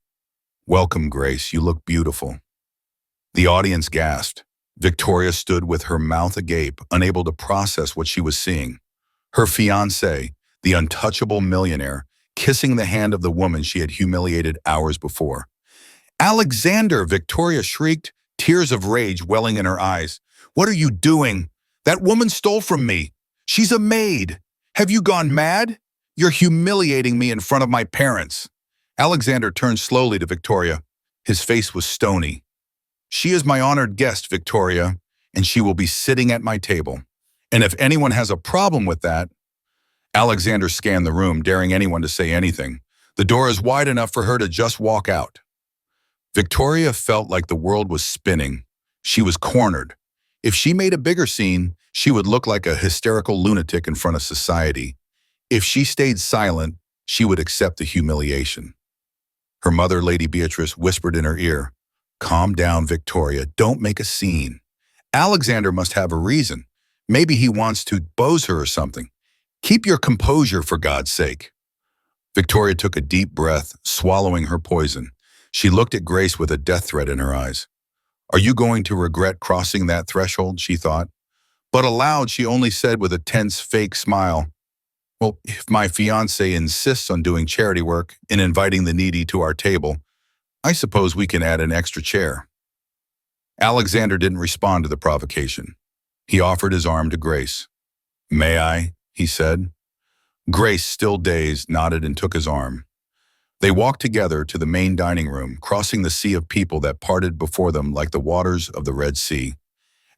"Welcome, Grace. You look beautiful." The audience gasped. Victoria stood with her mouth agape, unable to process what she was seeing. Her fiancé, the untouchable millionaire, kissing the hand of the woman she had humiliated hours before. "Alexander!" Victoria shrieked, tears of rage welling in her eyes. "What are you doing? That woman stole from me. She's a maid. Have you gone mad? You're humiliating me in front of my parents." Alexander turned slowly to Victoria. His face was stony. "She is my honored guest, Victoria, and she will be sitting at my table. And if anyone has a problem with that..." Alexander scanned the room, daring anyone to say anything. "The door is wide enough for her to just walk out." Victoria felt like the world was spinning. She was cornered. If she made a bigger scene, she would look like a hysterical lunatic in front of society. If she stayed silent, she would accept the humiliation. Her mother, Lady Beatrice, whispered in her ear, "Calm down, Victoria. Don't make a scene. Alexander must have a reason. Maybe he wants to bose her or something. Keep your composure, for God's sake." Victoria took a deep breath, swallowing her poison. She looked at Grace with a death threat in her eyes. Are you going to regret crossing that threshold, she thought. But aloud, she only said with a tense, fake smile, well, if my fiancé insists on doing charity work and inviting the needy to our table, I suppose we can add an extra chair. Alexander didn't respond to the provocation. He offered his arm to Grace. May I? He said. Grace, still dazed, nodded and took his arm. They walked together to the main dining room, crossing the sea of people that parted before them like the waters of the Red Sea.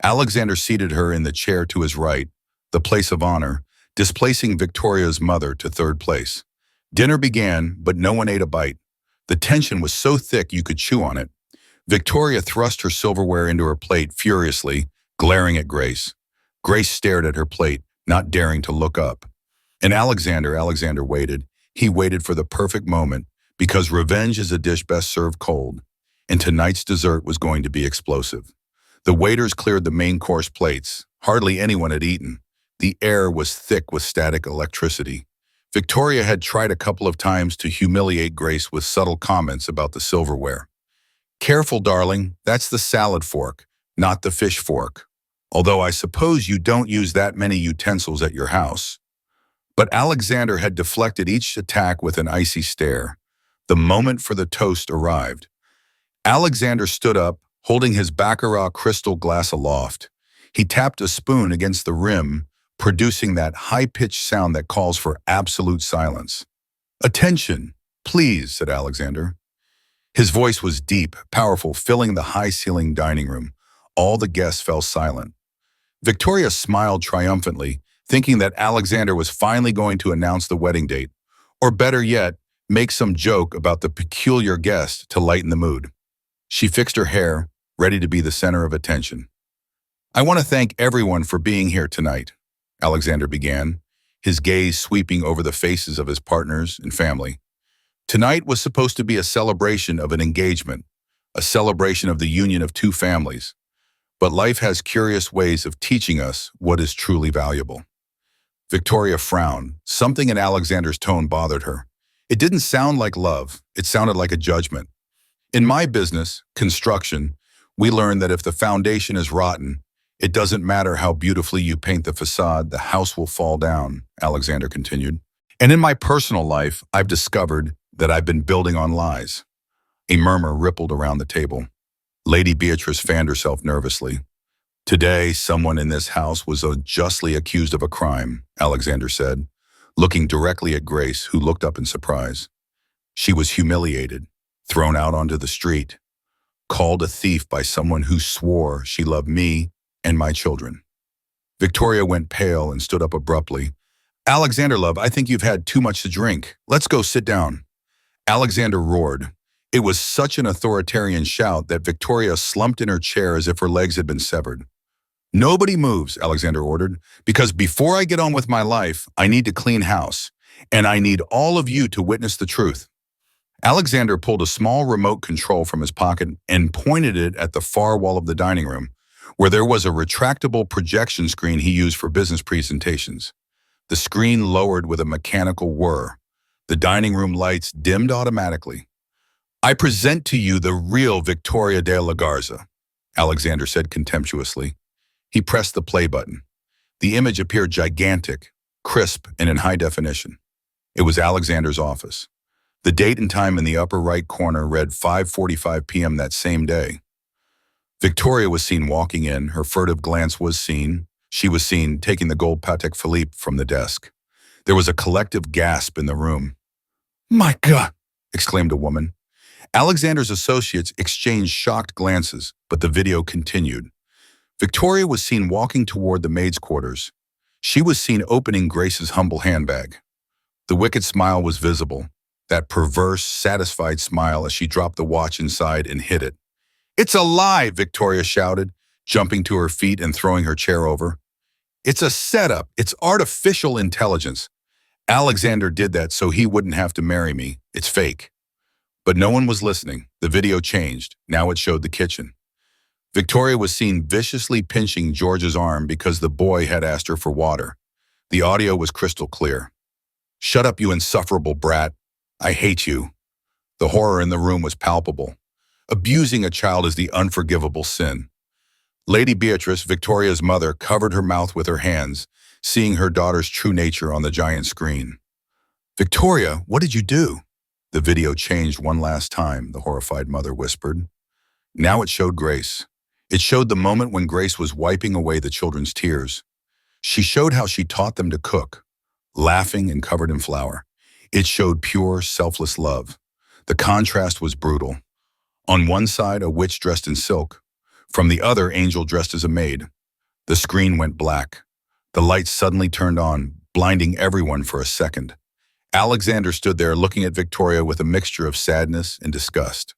Alexander seated her in the chair to his right, the place of honor, displacing Victoria's mother to third place. Dinner began, but no one ate a bite. The tension was so thick you could chew on it. Victoria thrust her silverware into her plate furiously, glaring at Grace. Grace stared at her plate, not daring to look up. And Alexander waited. He waited for the perfect moment, because revenge is a dish best served cold, and tonight's dessert was going to be explosive. The waiters cleared the main course plates. Hardly anyone had eaten. The air was thick with static electricity. Victoria had tried a couple of times to humiliate Grace with subtle comments about the silverware. Careful, darling, that's the salad fork, not the fish fork. Although I suppose you don't use that many utensils at your house. But Alexander had deflected each attack with an icy stare. The moment for the toast arrived. Alexander stood up, holding his baccarat crystal glass aloft. He tapped a spoon against the rim, producing that high-pitched sound that calls for absolute silence. Attention, please, said Alexander. His voice was deep, powerful, filling the high-ceilinged dining room. All the guests fell silent. Victoria smiled triumphantly, thinking that Alexander was finally going to announce the wedding date, or better yet, make some joke about the peculiar guest to lighten the mood. She fixed her hair, ready to be the center of attention. I want to thank everyone for being here tonight, Alexander began, his gaze sweeping over the faces of his partners and family. Tonight was supposed to be a celebration of an engagement, a celebration of the union of two families. But life has curious ways of teaching us what is truly valuable. Victoria frowned. Something in Alexander's tone bothered her. It didn't sound like love. It sounded like a judgment. In my business, construction, we learn that if the foundation is rotten, it doesn't matter how beautifully you paint the facade, the house will fall down, Alexander continued. And in my personal life, I've discovered that I've been building on lies. A murmur rippled around the table. Lady Beatrice fanned herself nervously. Today, someone in this house was unjustly accused of a crime, Alexander said, looking directly at Grace, who looked up in surprise. She was humiliated, thrown out onto the street, called a thief by someone who swore she loved me and my children. Victoria went pale and stood up abruptly. Alexander, love, I think you've had too much to drink. Let's go sit down. Alexander roared. It was such an authoritarian shout that Victoria slumped in her chair as if her legs had been severed. Nobody moves, Alexander ordered, because before I get on with my life, I need to clean house, and I need all of you to witness the truth. Alexander pulled a small remote control from his pocket and pointed it at the far wall of the dining room, where there was a retractable projection screen he used for business presentations. The screen lowered with a mechanical whir. The dining room lights dimmed automatically. I present to you the real Victoria de la Garza, Alexander said contemptuously. He pressed the play button. The image appeared gigantic, crisp, and in high definition. It was Alexander's office. The date and time in the upper right corner read 5:45 p.m. that same day. Victoria was seen walking in. Her furtive glance was seen. She was seen taking the gold Patek Philippe from the desk. There was a collective gasp in the room. My God, exclaimed a woman. Alexander's associates exchanged shocked glances, but the video continued. Victoria was seen walking toward the maid's quarters. She was seen opening Grace's humble handbag. The wicked smile was visible, that perverse, satisfied smile as she dropped the watch inside and hid it. It's a lie, Victoria shouted, jumping to her feet and throwing her chair over. It's a setup. It's artificial intelligence. Alexander did that so he wouldn't have to marry me. It's fake. But no one was listening. The video changed. Now it showed the kitchen. Victoria was seen viciously pinching George's arm because the boy had asked her for water. The audio was crystal clear. Shut up, you insufferable brat, I hate you. The horror in the room was palpable. Abusing a child is the unforgivable sin. Lady Beatrice, Victoria's mother, covered her mouth with her hands, seeing her daughter's true nature on the giant screen. Victoria, what did you do? The video changed one last time, the horrified mother whispered. Now it showed Grace. It showed the moment when Grace was wiping away the children's tears. She showed how she taught them to cook, laughing and covered in flour. It showed pure, selfless love. The contrast was brutal. On one side, a witch dressed in silk. From the other, Angel dressed as a maid. The screen went black. The lights suddenly turned on, blinding everyone for a second. Alexander stood there looking at Victoria with a mixture of sadness and disgust.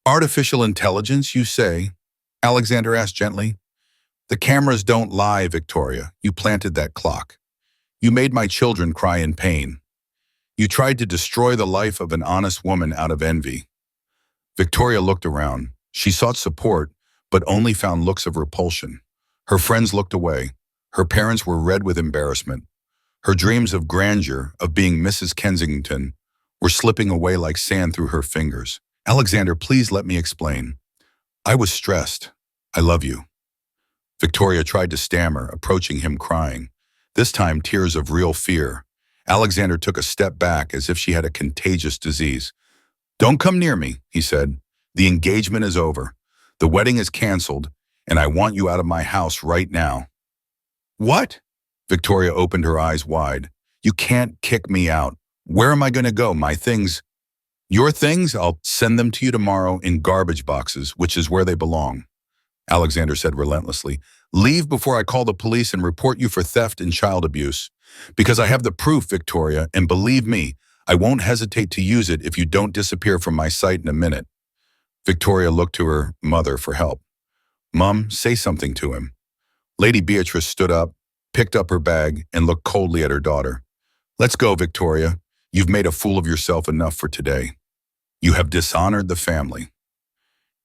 Artificial intelligence, you say? Alexander asked gently. The cameras don't lie, Victoria. You planted that clock. You made my children cry in pain. You tried to destroy the life of an honest woman out of envy. Victoria looked around. She sought support, but only found looks of repulsion. Her friends looked away. Her parents were red with embarrassment. Her dreams of grandeur, of being Mrs. Kensington, were slipping away like sand through her fingers. Alexander, please let me explain. I was stressed. I love you. Victoria tried to stammer, approaching him crying. This time, tears of real fear. Alexander took a step back as if she had a contagious disease. Don't come near me, he said. The engagement is over. The wedding is canceled, and I want you out of my house right now. What? Victoria opened her eyes wide. You can't kick me out. Where am I going to go? My things? Your things? I'll send them to you tomorrow in garbage boxes, which is where they belong. Alexander said relentlessly. Leave before I call the police and report you for theft and child abuse. Because I have the proof, Victoria, and believe me, I won't hesitate to use it if you don't disappear from my sight in a minute. Victoria looked to her mother for help. Mum, say something to him. Lady Beatrice stood up, picked up her bag, and looked coldly at her daughter. Let's go, Victoria. You've made a fool of yourself enough for today. You have dishonored the family.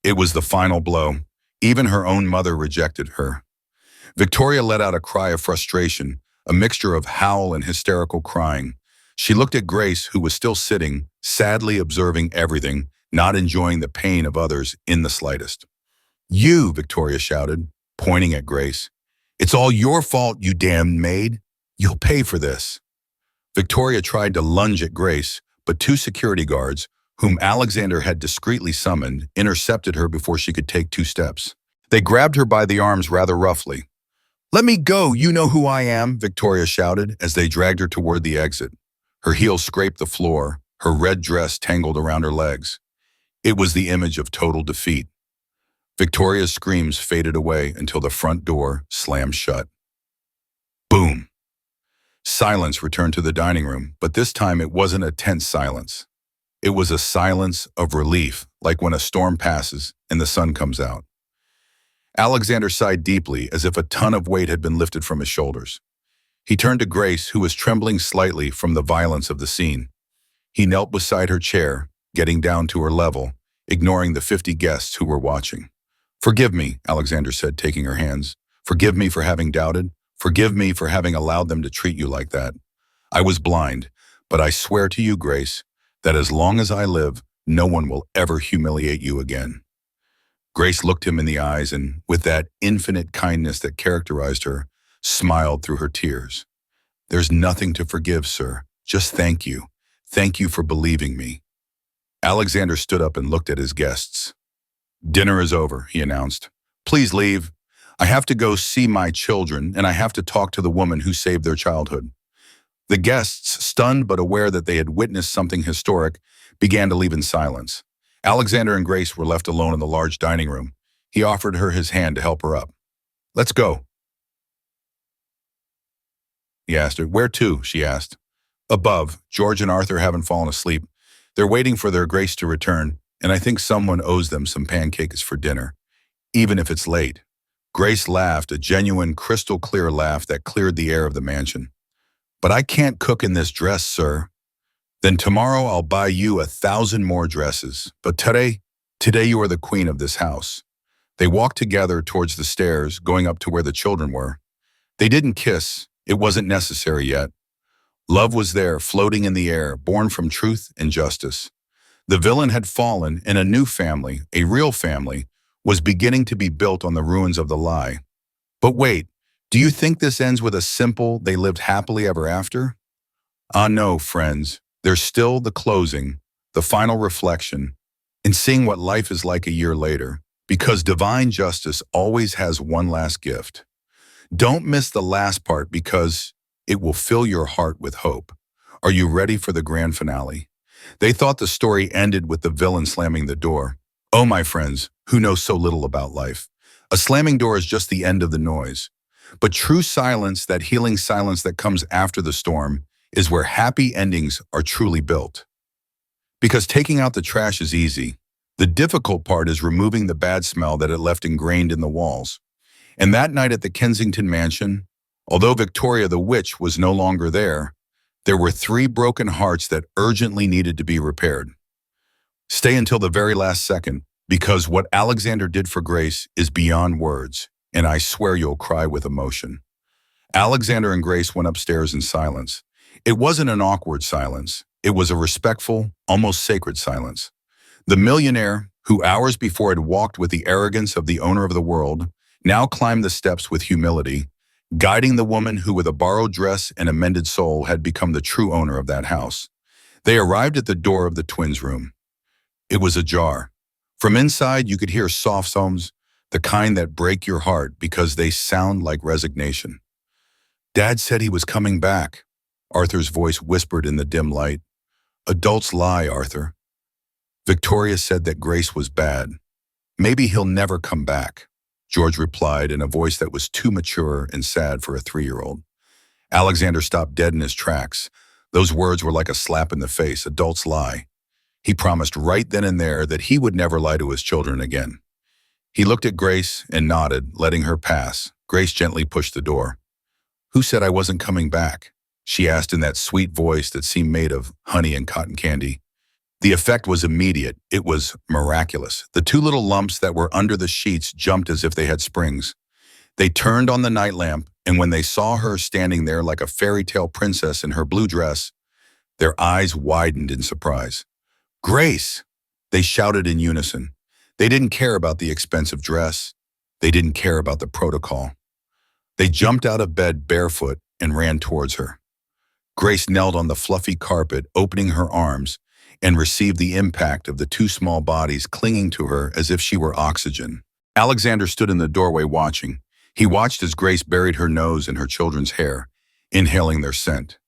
It was the final blow. Even her own mother rejected her. Victoria let out a cry of frustration, a mixture of howl and hysterical crying. She looked at Grace, who was still sitting, sadly observing everything, not enjoying the pain of others in the slightest. You, Victoria shouted, pointing at Grace. It's all your fault, you damned maid. You'll pay for this. Victoria tried to lunge at Grace, but two security guards, whom Alexander had discreetly summoned, intercepted her before she could take 2 steps. They grabbed her by the arms rather roughly. Let me go, you know who I am, Victoria shouted as they dragged her toward the exit. Her heels scraped the floor, her red dress tangled around her legs. It was the image of total defeat. Victoria's screams faded away until the front door slammed shut. Boom! Silence returned to the dining room, but this time it wasn't a tense silence. It was a silence of relief, like when a storm passes and the sun comes out. Alexander sighed deeply, as if a ton of weight had been lifted from his shoulders. He turned to Grace, who was trembling slightly from the violence of the scene. He knelt beside her chair, getting down to her level, ignoring the 50 guests who were watching. Forgive me, Alexander said, taking her hands. Forgive me for having doubted. Forgive me for having allowed them to treat you like that. I was blind, but I swear to you, Grace, that as long as I live, no one will ever humiliate you again. Grace looked him in the eyes and, with that infinite kindness that characterized her, smiled through her tears. There's nothing to forgive, sir. Just thank you. Thank you for believing me. Alexander stood up and looked at his guests. Dinner is over, he announced. Please leave. I have to go see my children, and I have to talk to the woman who saved their childhood. The guests, stunned but aware that they had witnessed something historic, began to leave in silence. Alexander and Grace were left alone in the large dining room. He offered her his hand to help her up. Let's go. He asked her. Where to? She asked. Above. George and Arthur haven't fallen asleep. They're waiting for their Grace to return, and I think someone owes them some pancakes for dinner, even if it's late. Grace laughed, a genuine, crystal-clear laugh that cleared the air of the mansion. But I can't cook in this dress, sir. Then tomorrow I'll buy you 1,000 more dresses. But today you are the queen of this house. They walked together towards the stairs, going up to where the children were. They didn't kiss. It wasn't necessary yet. Love was there, floating in the air, born from truth and justice. The villain had fallen, and a new family, a real family, was beginning to be built on the ruins of the lie. But wait, do you think this ends with a simple, they lived happily ever after? Ah, no, friends. There's still the closing, the final reflection, and seeing what life is like a year later. Because divine justice always has one last gift. Don't miss the last part because it will fill your heart with hope. Are you ready for the grand finale? They thought the story ended with the villain slamming the door. Oh, my friends, who know so little about life. A slamming door is just the end of the noise. But true silence, that healing silence that comes after the storm, is where happy endings are truly built. Because taking out the trash is easy. The difficult part is removing the bad smell that it left ingrained in the walls. And that night at the Kensington mansion, although Victoria the witch was no longer there were 3 broken hearts that urgently needed to be repaired. Stay until the very last second, because what Alexander did for Grace is beyond words, and I swear you'll cry with emotion. Alexander and Grace went upstairs in silence. It wasn't an awkward silence. It was a respectful, almost sacred silence. The millionaire, who hours before had walked with the arrogance of the owner of the world, now climbed the steps with humility, guiding the woman who with a borrowed dress and a mended soul had become the true owner of that house. They arrived at the door of the twins' room. It was ajar. From inside, you could hear soft tones, the kind that break your heart because they sound like resignation. Dad said he was coming back, Arthur's voice whispered in the dim light. Adults lie, Arthur. Victoria said that Grace was bad. Maybe he'll never come back, George replied in a voice that was too mature and sad for a 3-year-old. Alexander stopped dead in his tracks. Those words were like a slap in the face. Adults lie. He promised right then and there that he would never lie to his children again. He looked at Grace and nodded, letting her pass. Grace gently pushed the door. Who said I wasn't coming back? She asked in that sweet voice that seemed made of honey and cotton candy. The effect was immediate. It was miraculous. The 2 little lumps that were under the sheets jumped as if they had springs. They turned on the night lamp, and when they saw her standing there like a fairy tale princess in her blue dress, their eyes widened in surprise. Grace! They shouted in unison. They didn't care about the expensive dress. They didn't care about the protocol. They jumped out of bed barefoot and ran towards her. Grace knelt on the fluffy carpet, opening her arms, and received the impact of the 2 small bodies clinging to her as if she were oxygen. Alexander stood in the doorway watching. He watched as Grace buried her nose in her children's hair, inhaling their scent.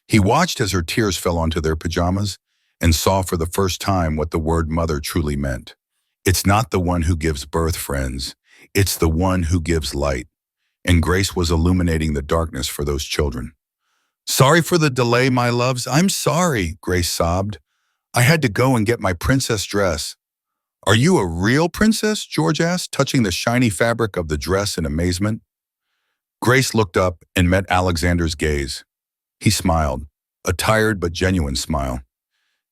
He watched as her tears fell onto their pajamas and saw for the first time what the word mother truly meant. It's not the one who gives birth, friends. It's the one who gives light. And Grace was illuminating the darkness for those children. Sorry for the delay, my loves. I'm sorry, Grace sobbed. I had to go and get my princess dress. Are you a real princess? George asked, touching the shiny fabric of the dress in amazement. Grace looked up and met Alexander's gaze. He smiled, a tired but genuine smile.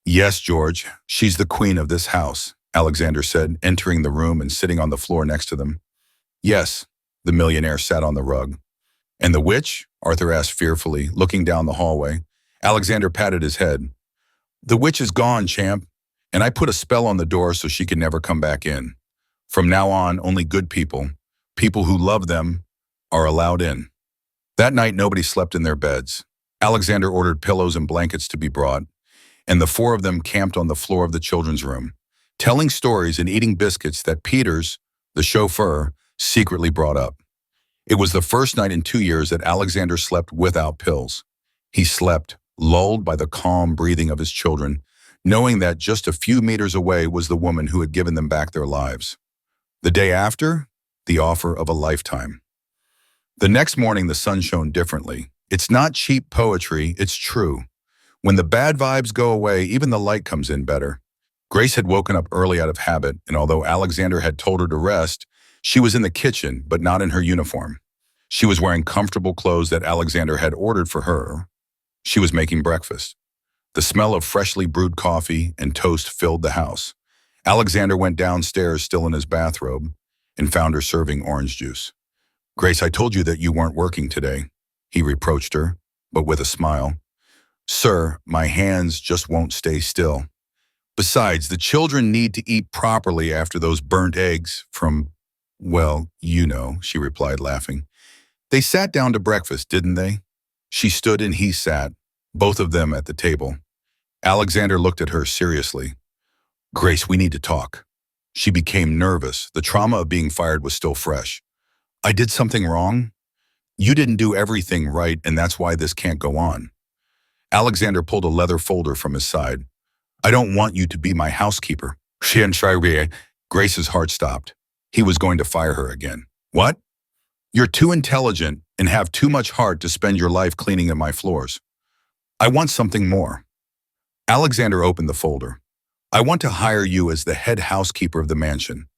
Yes, George, she's the queen of this house, Alexander said, entering the room and sitting on the floor next to them. Yes, the millionaire sat on the rug. And the witch? Arthur asked fearfully, looking down the hallway. Alexander patted his head. The witch is gone, champ, and I put a spell on the door so she can never come back in. From now on, only good people, people who love them, are allowed in. That night, nobody slept in their beds. Alexander ordered pillows and blankets to be brought, and the 4 of them camped on the floor of the children's room, telling stories and eating biscuits that Peters, the chauffeur, secretly brought up. It was the first night in 2 years that Alexander slept without pills. He slept, lulled by the calm breathing of his children, knowing that just a few meters away was the woman who had given them back their lives. The day after, the offer of a lifetime. The next morning, the sun shone differently. It's not cheap poetry, it's true. When the bad vibes go away, even the light comes in better. Grace had woken up early out of habit, and although Alexander had told her to rest, she was in the kitchen, but not in her uniform. She was wearing comfortable clothes that Alexander had ordered for her. She was making breakfast. The smell of freshly brewed coffee and toast filled the house. Alexander went downstairs, still in his bathrobe, and found her serving orange juice. Grace, I told you that you weren't working today, he reproached her, but with a smile. Sir, my hands just won't stay still. Besides, the children need to eat properly after those burnt eggs from, well, you know, she replied, laughing. They sat down to breakfast, didn't they? She stood and he sat, both of them at the table. Alexander looked at her seriously. Grace, we need to talk. She became nervous. The trauma of being fired was still fresh. I did something wrong? You didn't do everything right, and that's why this can't go on. Alexander pulled a leather folder from his side. I don't want you to be my housekeeper. Grace's heart stopped. He was going to fire her again. What? You're too intelligent and have too much heart to spend your life cleaning at my floors. I want something more. Alexander opened the folder. I want to hire you as the head housekeeper of the mansion.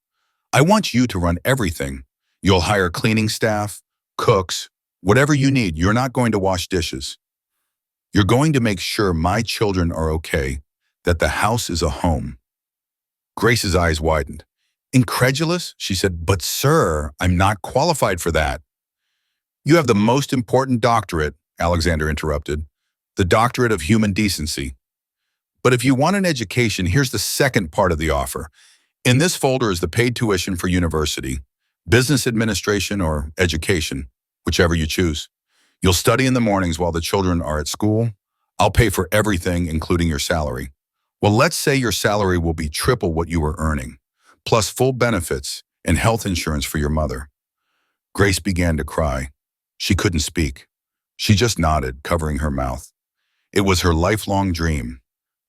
I want you to run everything. You'll hire cleaning staff, cooks, whatever you need. You're not going to wash dishes. You're going to make sure my children are okay, that the house is a home. Grace's eyes widened. Incredulous, she said, but sir, I'm not qualified for that. You have the most important doctorate, Alexander interrupted, the doctorate of human decency. But if you want an education, here's the second part of the offer. In this folder is the paid tuition for university, business administration, or education, whichever you choose. You'll study in the mornings while the children are at school. I'll pay for everything, including your salary. Well, let's say your salary will be triple what you were earning, plus full benefits and health insurance for your mother. Grace began to cry. She couldn't speak. She just nodded, covering her mouth. It was her lifelong dream,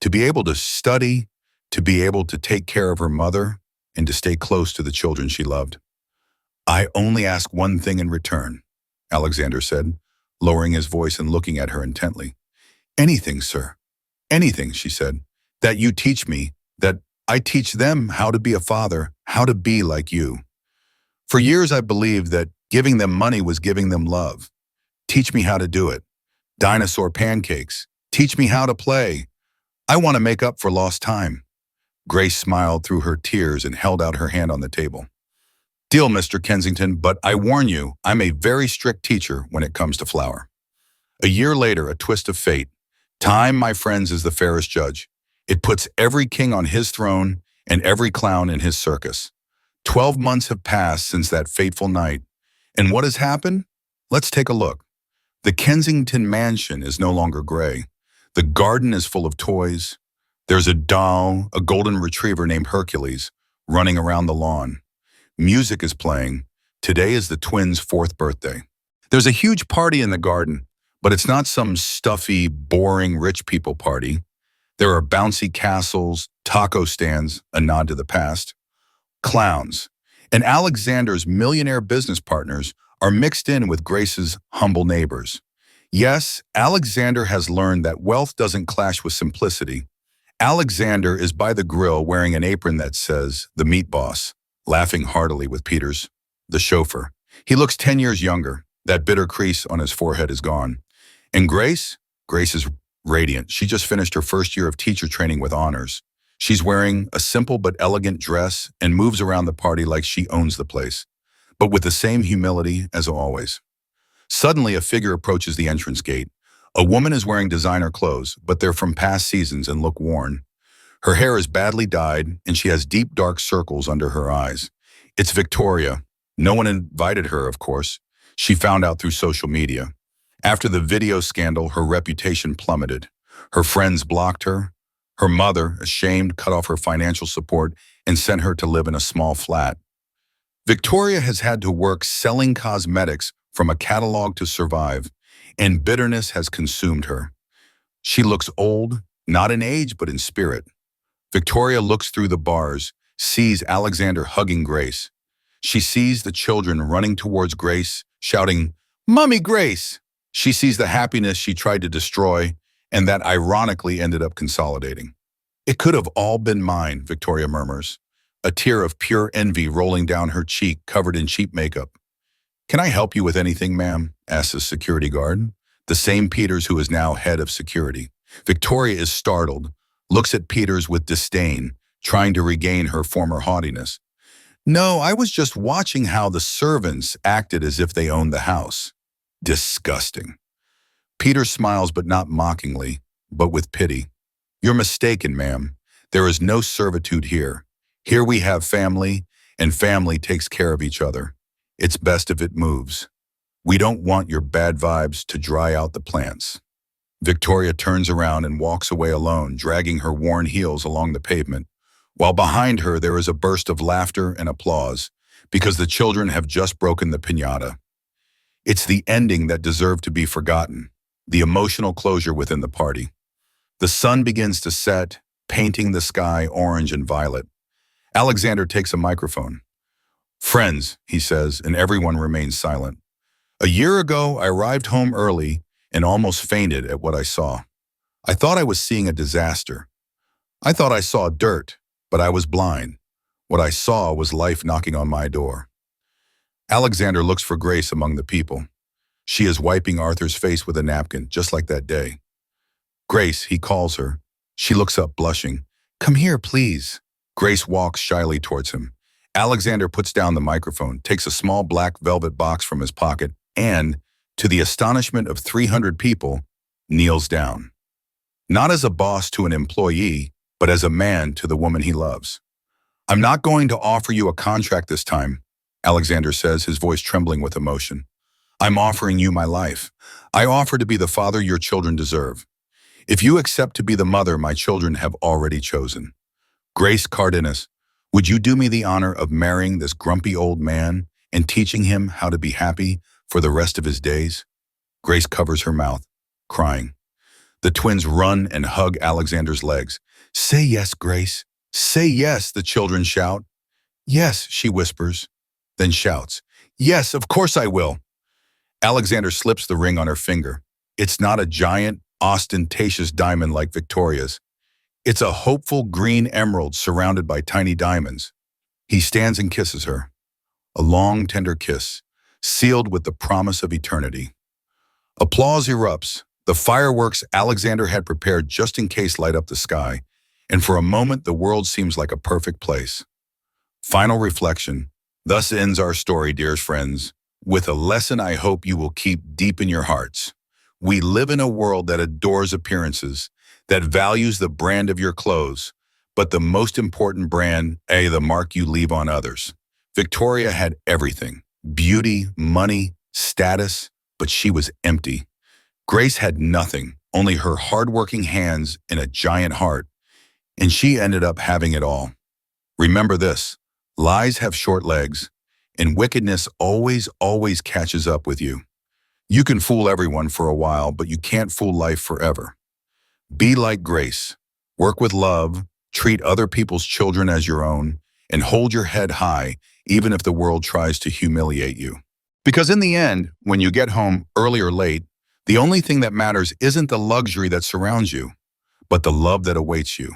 to be able to study, to be able to take care of her mother, and to stay close to the children she loved. I only ask one thing in return, Alexander said, lowering his voice and looking at her intently. Anything, sir. Anything, she said. That you teach me, that I teach them how to be a father, how to be like you. For years I believed that giving them money was giving them love. Teach me how to do it. Dinosaur pancakes. Teach me how to play. I want to make up for lost time. Grace smiled through her tears and held out her hand on the table. Deal, Mr. Kensington, but I warn you, I'm a very strict teacher when it comes to flour. A year later, a twist of fate. Time, my friends, is the fairest judge. It puts every king on his throne and every clown in his circus. 12 months have passed since that fateful night. And what has happened? Let's take a look. The Kensington mansion is no longer gray. The garden is full of toys. There's a doll, a golden retriever named Hercules, running around the lawn. Music is playing. Today is the twins' 4th birthday. There's a huge party in the garden, but it's not some stuffy, boring rich people party. There are bouncy castles, taco stands, a nod to the past, clowns, and Alexander's millionaire business partners are mixed in with Grace's humble neighbors. Yes, Alexander has learned that wealth doesn't clash with simplicity. Alexander is by the grill wearing an apron that says, "The Meat Boss," laughing heartily with Peters, the chauffeur. He looks 10 years younger. That bitter crease on his forehead is gone. And Grace is radiant. She just finished her first year of teacher training with honors. She's wearing a simple but elegant dress and moves around the party like she owns the place, but with the same humility as always. Suddenly, a figure approaches the entrance gate. A woman is wearing designer clothes, but they're from past seasons and look worn. Her hair is badly dyed, and she has deep dark circles under her eyes. It's Victoria. No one invited her, of course. She found out through social media. After the video scandal, her reputation plummeted. Her friends blocked her. Her mother, ashamed, cut off her financial support and sent her to live in a small flat. Victoria has had to work selling cosmetics from a catalog to survive, and bitterness has consumed her. She looks old, not in age, but in spirit. Victoria looks through the bars, sees Alexander hugging Grace. She sees the children running towards Grace, shouting, "Mommy Grace!" She sees the happiness she tried to destroy and that ironically ended up consolidating. "It could have all been mine," Victoria murmurs, a tear of pure envy rolling down her cheek covered in cheap makeup. "Can I help you with anything, ma'am?" asks the security guard, the same Peters who is now head of security. Victoria is startled, looks at Peters with disdain, trying to regain her former haughtiness. "No, I was just watching how the servants acted as if they owned the house." Disgusting. Peter smiles, but not mockingly. but with pity. You're mistaken, ma'am. There is no servitude here. Here we have family, and family takes care of each other. It's best if it moves. We don't want your bad vibes to dry out the plants. Victoria turns around and walks away alone, dragging her worn heels along the pavement, while behind her there is a burst of laughter and applause, because the children have just broken the piñata. It's the ending that deserved to be forgotten, the emotional closure within the party. The sun begins to set, painting the sky orange and violet. Alexander takes a microphone. "Friends," he says, and everyone remains silent. "A year ago, I arrived home early and almost fainted at what I saw. I thought I was seeing a disaster. I thought I saw dirt, but I was blind. What I saw was life knocking on my door." Alexander looks for Grace among the people. She is wiping Arthur's face with a napkin, just like that day. "Grace," he calls her. She looks up, blushing. "Come here, please." Grace walks shyly towards him. Alexander puts down the microphone, takes a small black velvet box from his pocket, and, to the astonishment of 300 people, kneels down. Not as a boss to an employee, but as a man to the woman he loves. "I'm not going to offer you a contract this time," Alexander says, his voice trembling with emotion. "I'm offering you my life. I offer to be the father your children deserve. If you accept to be the mother my children have already chosen. Grace Cardenas, would you do me the honor of marrying this grumpy old man and teaching him how to be happy for the rest of his days?" Grace covers her mouth, crying. The twins run and hug Alexander's legs. "Say yes, Grace. Say yes," the children shout. "Yes," she whispers, then shouts. "Yes, of course I will." Alexander slips the ring on her finger. It's not a giant, ostentatious diamond like Victoria's. It's a hopeful green emerald surrounded by tiny diamonds. He stands and kisses her. A long, tender kiss, sealed with the promise of eternity. Applause erupts. The fireworks Alexander had prepared just in case light up the sky, and for a moment the world seems like a perfect place. Final reflection. Thus ends our story, dear friends, with a lesson I hope you will keep deep in your hearts. We live in a world that adores appearances, that values the brand of your clothes, but the most important brand, the mark you leave on others. Victoria had everything: beauty, money, status, but she was empty. Grace had nothing, only her hardworking hands and a giant heart, and she ended up having it all. Remember this: lies have short legs, and wickedness always catches up with you. You can fool everyone for a while, but you can't fool life forever. Be like Grace. Work with love, treat other people's children as your own, and hold your head high even if the world tries to humiliate you. Because in the end, when you get home early or late, the only thing that matters isn't the luxury that surrounds you, but the love that awaits you.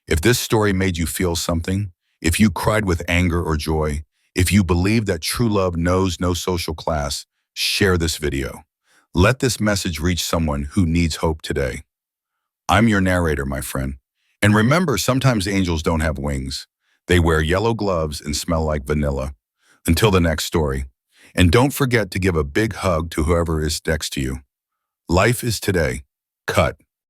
If this story made you feel something, if you cried with anger or joy, if you believe that true love knows no social class, share this video. Let this message reach someone who needs hope today. I'm your narrator, my friend. And remember, sometimes angels don't have wings. They wear yellow gloves and smell like vanilla. Until the next story. And don't forget to give a big hug to whoever is next to you. Life is today. Cut.